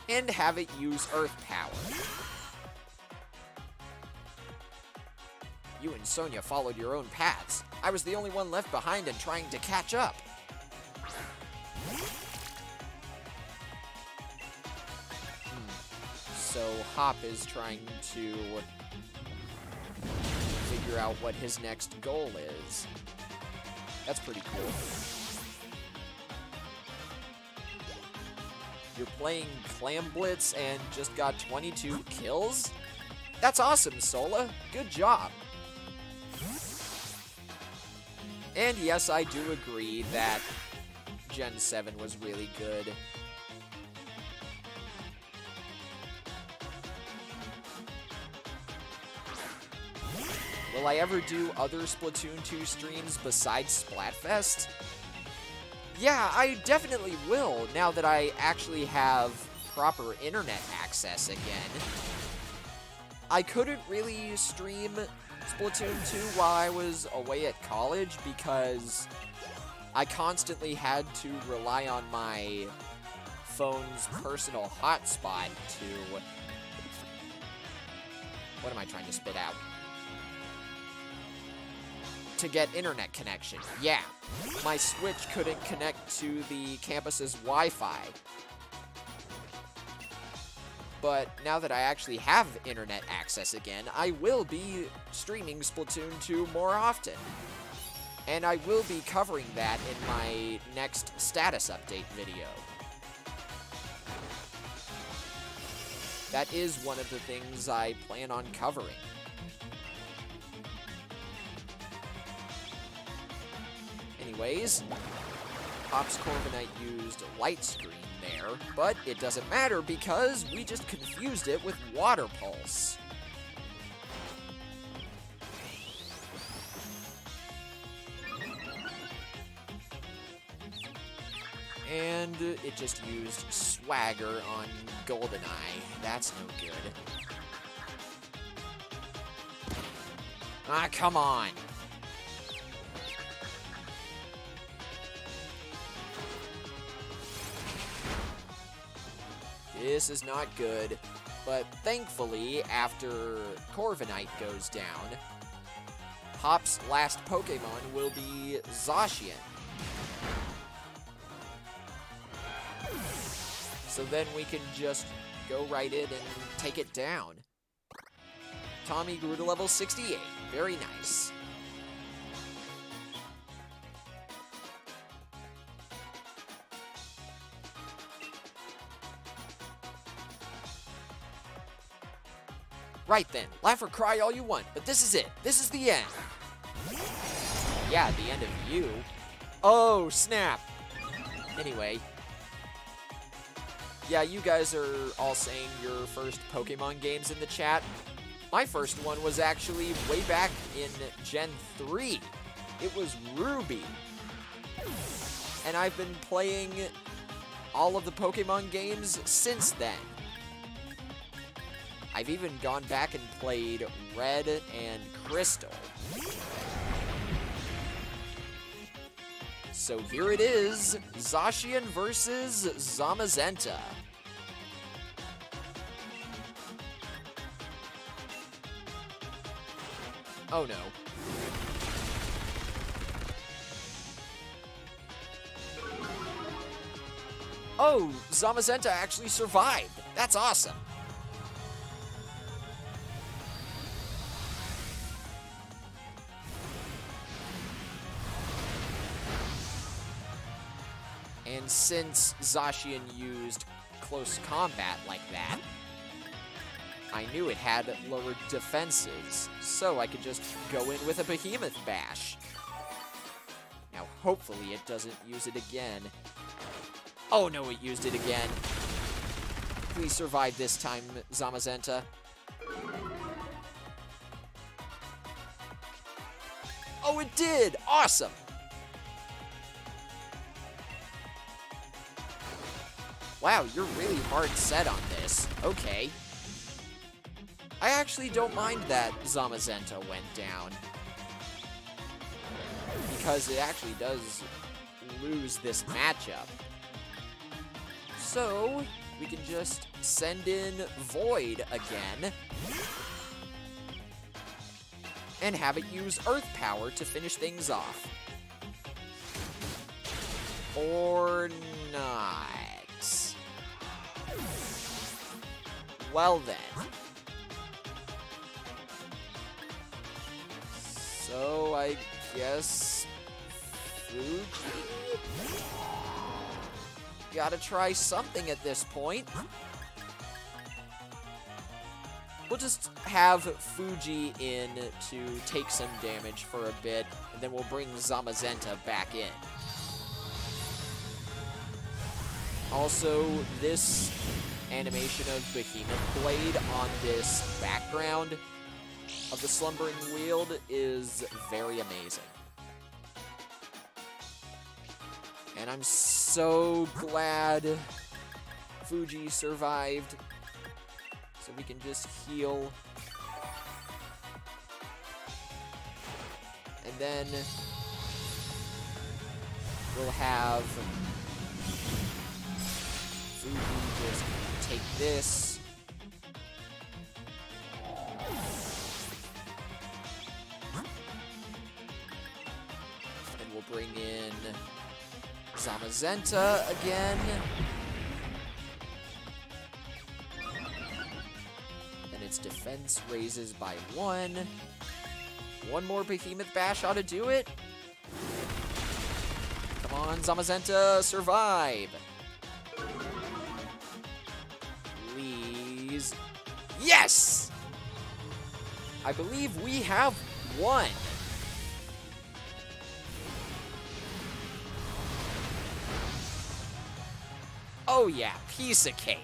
and have it use Earth Power. You and Sonia followed your own paths. I was the only one left behind and trying to catch up. So Hop is trying to figure out what his next goal is. That's pretty cool. You're playing Clam Blitz and just got 22 kills? That's awesome, Sola. Good job. And yes, I do agree that Gen 7 was really good. Will I ever do other Splatoon 2 streams besides Splatfest? Yeah, I definitely will, now that I actually have proper internet access again. I couldn't really stream Splatoon 2 while I was away at college because I constantly had to rely on my phone's personal hotspot to... What am I trying to spit out? To get internet connection. Yeah, my Switch couldn't connect to the campus's Wi-Fi. But now that I actually have internet access again, I will be streaming Splatoon 2 more often. And I will be covering that in my next status update video. That is one of the things I plan on covering. Anyways, Pop's Corviknight used Light Screen there, but it doesn't matter because we just confused it with Water Pulse. And it just used Swagger on Goldeneye. That's no good. Ah, come on! This is not good. But thankfully, after Corviknight goes down, Hop's last Pokemon will be Zacian. So then we can just go right in and take it down. Tommy grew to level 68. Very nice. Right then, laugh or cry all you want, but this is it. This is the end. Yeah, the end of you. Oh, snap. Anyway. Yeah, you guys are all saying your first Pokemon games in the chat. My first one was actually way back in Gen 3. It was Ruby. And I've been playing all of the Pokemon games since then. I've even gone back and played Red and Crystal. So here it is, Zacian versus Zamazenta. Oh no. Oh, Zamazenta actually survived. That's awesome. And since Zacian used close combat like that, I knew it had lower defenses, so I could just go in with a Behemoth Bash. Now, hopefully it doesn't use it again. Oh no, it used it again. Please survive this time, Zamazenta. Oh, it did! Awesome! Wow, you're really hard set on this. Okay. I actually don't mind that Zamazenta went down, because it actually does lose this matchup. So, we can just send in Void again, and have it use Earth Power to finish things off. Or not. Well then. So, I guess... Fuji? Gotta try something at this point. We'll just have Fuji in to take some damage for a bit, and then we'll bring Zamazenta back in. Also, this animation of Behemoth Blade on this background of the Slumbering Weald is very amazing. And I'm so glad Fuji survived, so we can just heal. And then we'll have Fuji just take this. And we'll bring in Zamazenta again. And its defense raises by 1. One more Behemoth Bash ought to do it. Come on, Zamazenta, survive. Please. Yes! I believe we have won. Oh yeah, piece of cake.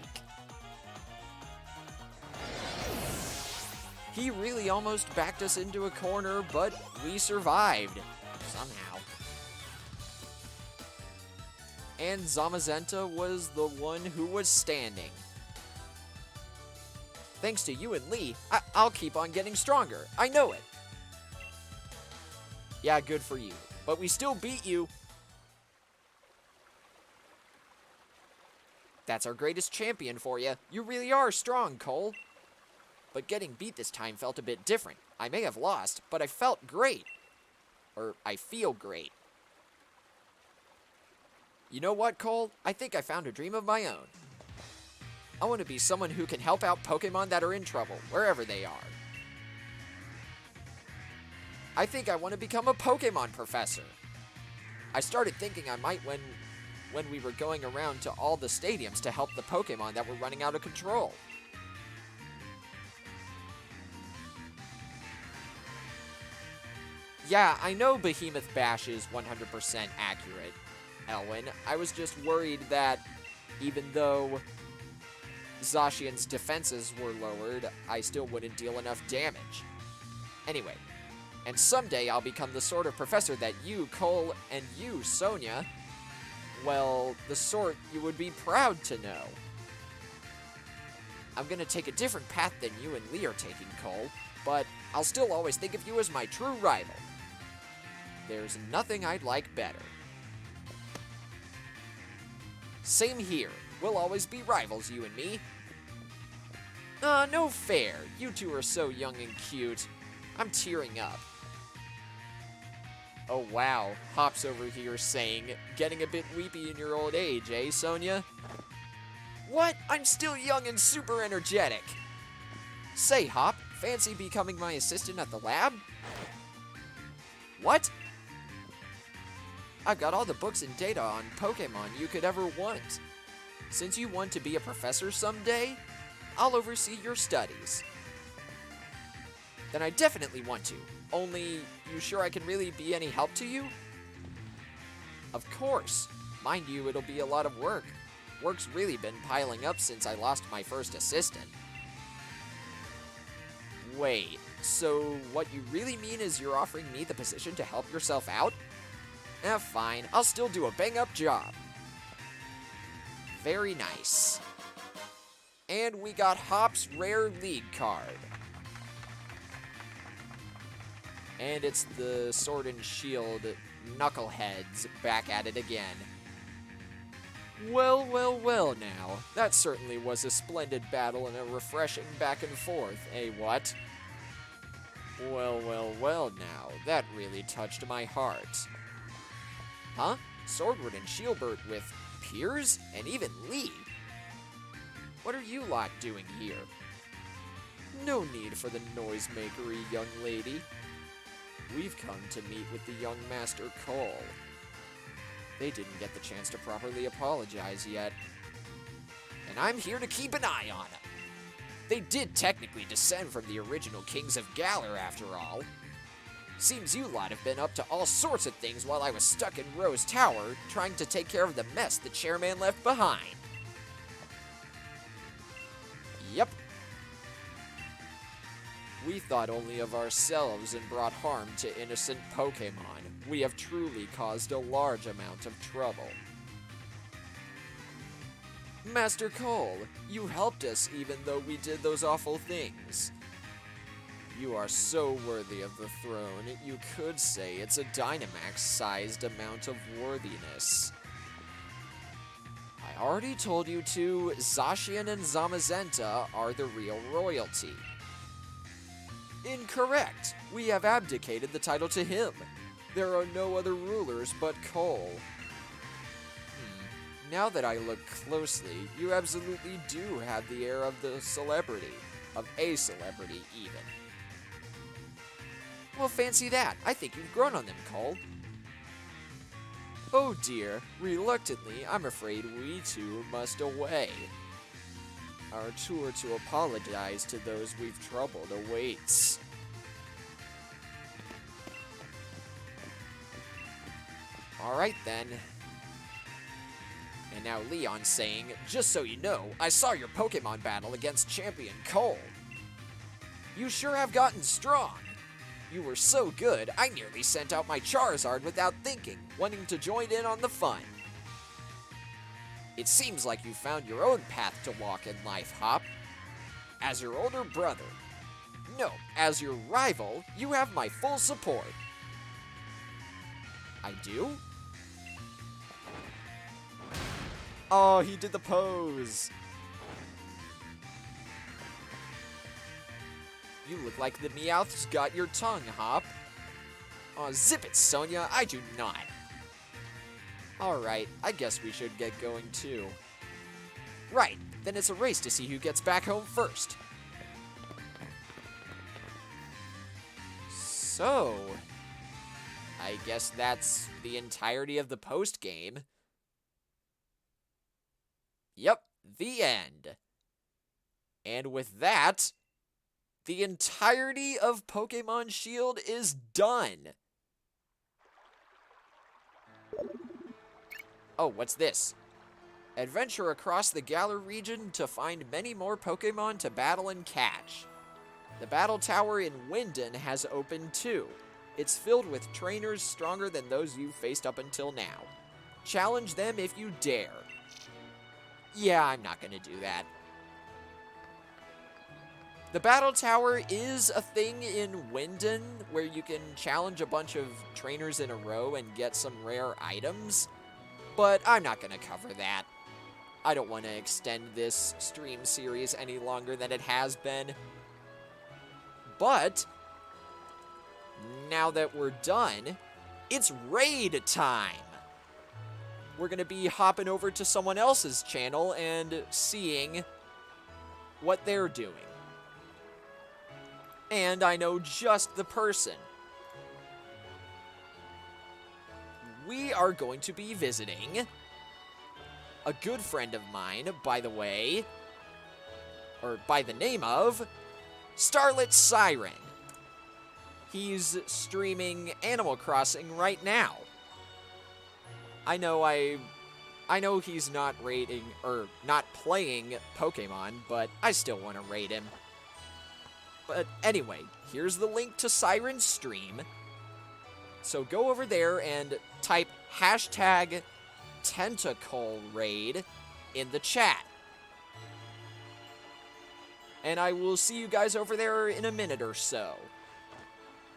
He really almost backed us into a corner, but we survived. Somehow. And Zamazenta was the one who was standing. Thanks to you and Lee, I'll keep on getting stronger. I know it. Yeah, good for you. But we still beat you. That's our greatest champion for you. You really are strong, Cole. But getting beat this time felt a bit different. I may have lost, but I felt great. Or, I feel great. You know what, Cole? I think I found a dream of my own. I want to be someone who can help out Pokemon that are in trouble, wherever they are. I think I want to become a Pokemon professor. I started thinking I might when we were going around to all the stadiums to help the Pokemon that were running out of control. Yeah, I know Behemoth Bash is 100% accurate, Elwyn. I was just worried that even though Zacian's defenses were lowered, I still wouldn't deal enough damage. Anyway, and someday I'll become the sort of professor that you, Cole, and you, Sonia, well, the sort you would be proud to know. I'm gonna take a different path than you and Lee are taking, Cole, but I'll still always think of you as my true rival. There's nothing I'd like better. Same here. We'll always be rivals, you and me. No fair. You two are so young and cute. I'm tearing up. Oh wow, Hop's over here saying, getting a bit weepy in your old age, eh, Sonia? What? I'm still young and super energetic. Say, Hop, fancy becoming my assistant at the lab? What? I've got all the books and data on Pokemon you could ever want. Since you want to be a professor someday, I'll oversee your studies. Then I definitely want to. Only, you sure I can really be any help to you? Of course. Mind you, it'll be a lot of work. Work's really been piling up since I lost my first assistant. Wait, so what you really mean is you're offering me the position to help yourself out? Fine, I'll still do a bang-up job. Very nice. And we got Hop's rare league card. And it's the Sword and Shield Knuckleheads back at it again. Well, well, well now. That certainly was a splendid battle and a refreshing back and forth, eh, what? Well, well, well now. That really touched my heart. Huh? Swordward and Shieldbert with Piers? And even Lee? What are you lot doing here? No need for the noisemakery, young lady. We've come to meet with the young Master Cole. They didn't get the chance to properly apologize yet. And I'm here to keep an eye on them. They did technically descend from the original Kings of Galar, after all. Seems you lot have been up to all sorts of things while I was stuck in Rose Tower, trying to take care of the mess the chairman left behind. Yep. We thought only of ourselves and brought harm to innocent Pokémon. We have truly caused a large amount of trouble. Master Cole, you helped us even though we did those awful things. You are so worthy of the throne, you could say it's a Dynamax-sized amount of worthiness. I already told you two, Zacian and Zamazenta are the real royalty. Incorrect. We have abdicated the title to him. There are no other rulers but Cole. Now that I look closely, you absolutely do have the air of the celebrity. Of a celebrity, even. Well, fancy that. I think you've grown on them, Cole. Oh dear. Reluctantly, I'm afraid we two must away. Our tour to apologize to those we've troubled awaits. Alright then. And now Leon's saying, just so you know, I saw your Pokemon battle against Champion Cole. You sure have gotten strong. You were so good, I nearly sent out my Charizard without thinking, wanting to join in on the fun. It seems like you found your own path to walk in life, Hop. As your older brother. No, as your rival, you have my full support. I do? Oh, he did the pose. You look like the Meowth's got your tongue, Hop. Oh, zip it, Sonia. I do not. Alright, I guess we should get going too. Right, then it's a race to see who gets back home first. So, I guess that's the entirety of the post-game. Yep, the end. And with that, the entirety of Pokémon Shield is done. Oh, what's this? Adventure across the Galar region to find many more Pokémon to battle and catch. The Battle Tower in Winden has opened too. It's filled with trainers stronger than those you've faced up until now. Challenge them if you dare. Yeah, I'm not gonna do that. The Battle Tower is a thing in Winden where you can challenge a bunch of trainers in a row and get some rare items, but I'm not gonna cover that. I don't want to extend this stream series any longer than it has been. But, now that we're done, it's raid time! We're going to be hopping over to someone else's channel and seeing what they're doing. And I know just the person. We are going to be visiting a good friend of mine, by the way, or by the name of Starlit Siren. He's streaming Animal Crossing right now. I know he's not rating or not playing Pokemon, but I still want to rate him. But anyway, here's the link to Siren's stream. So go over there and type hashtag Tentacle Raid in the chat. And I will see you guys over there in a minute or so.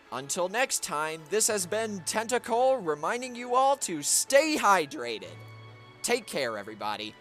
Until next time, this has been Tentacle reminding you all to stay hydrated. Take care, everybody.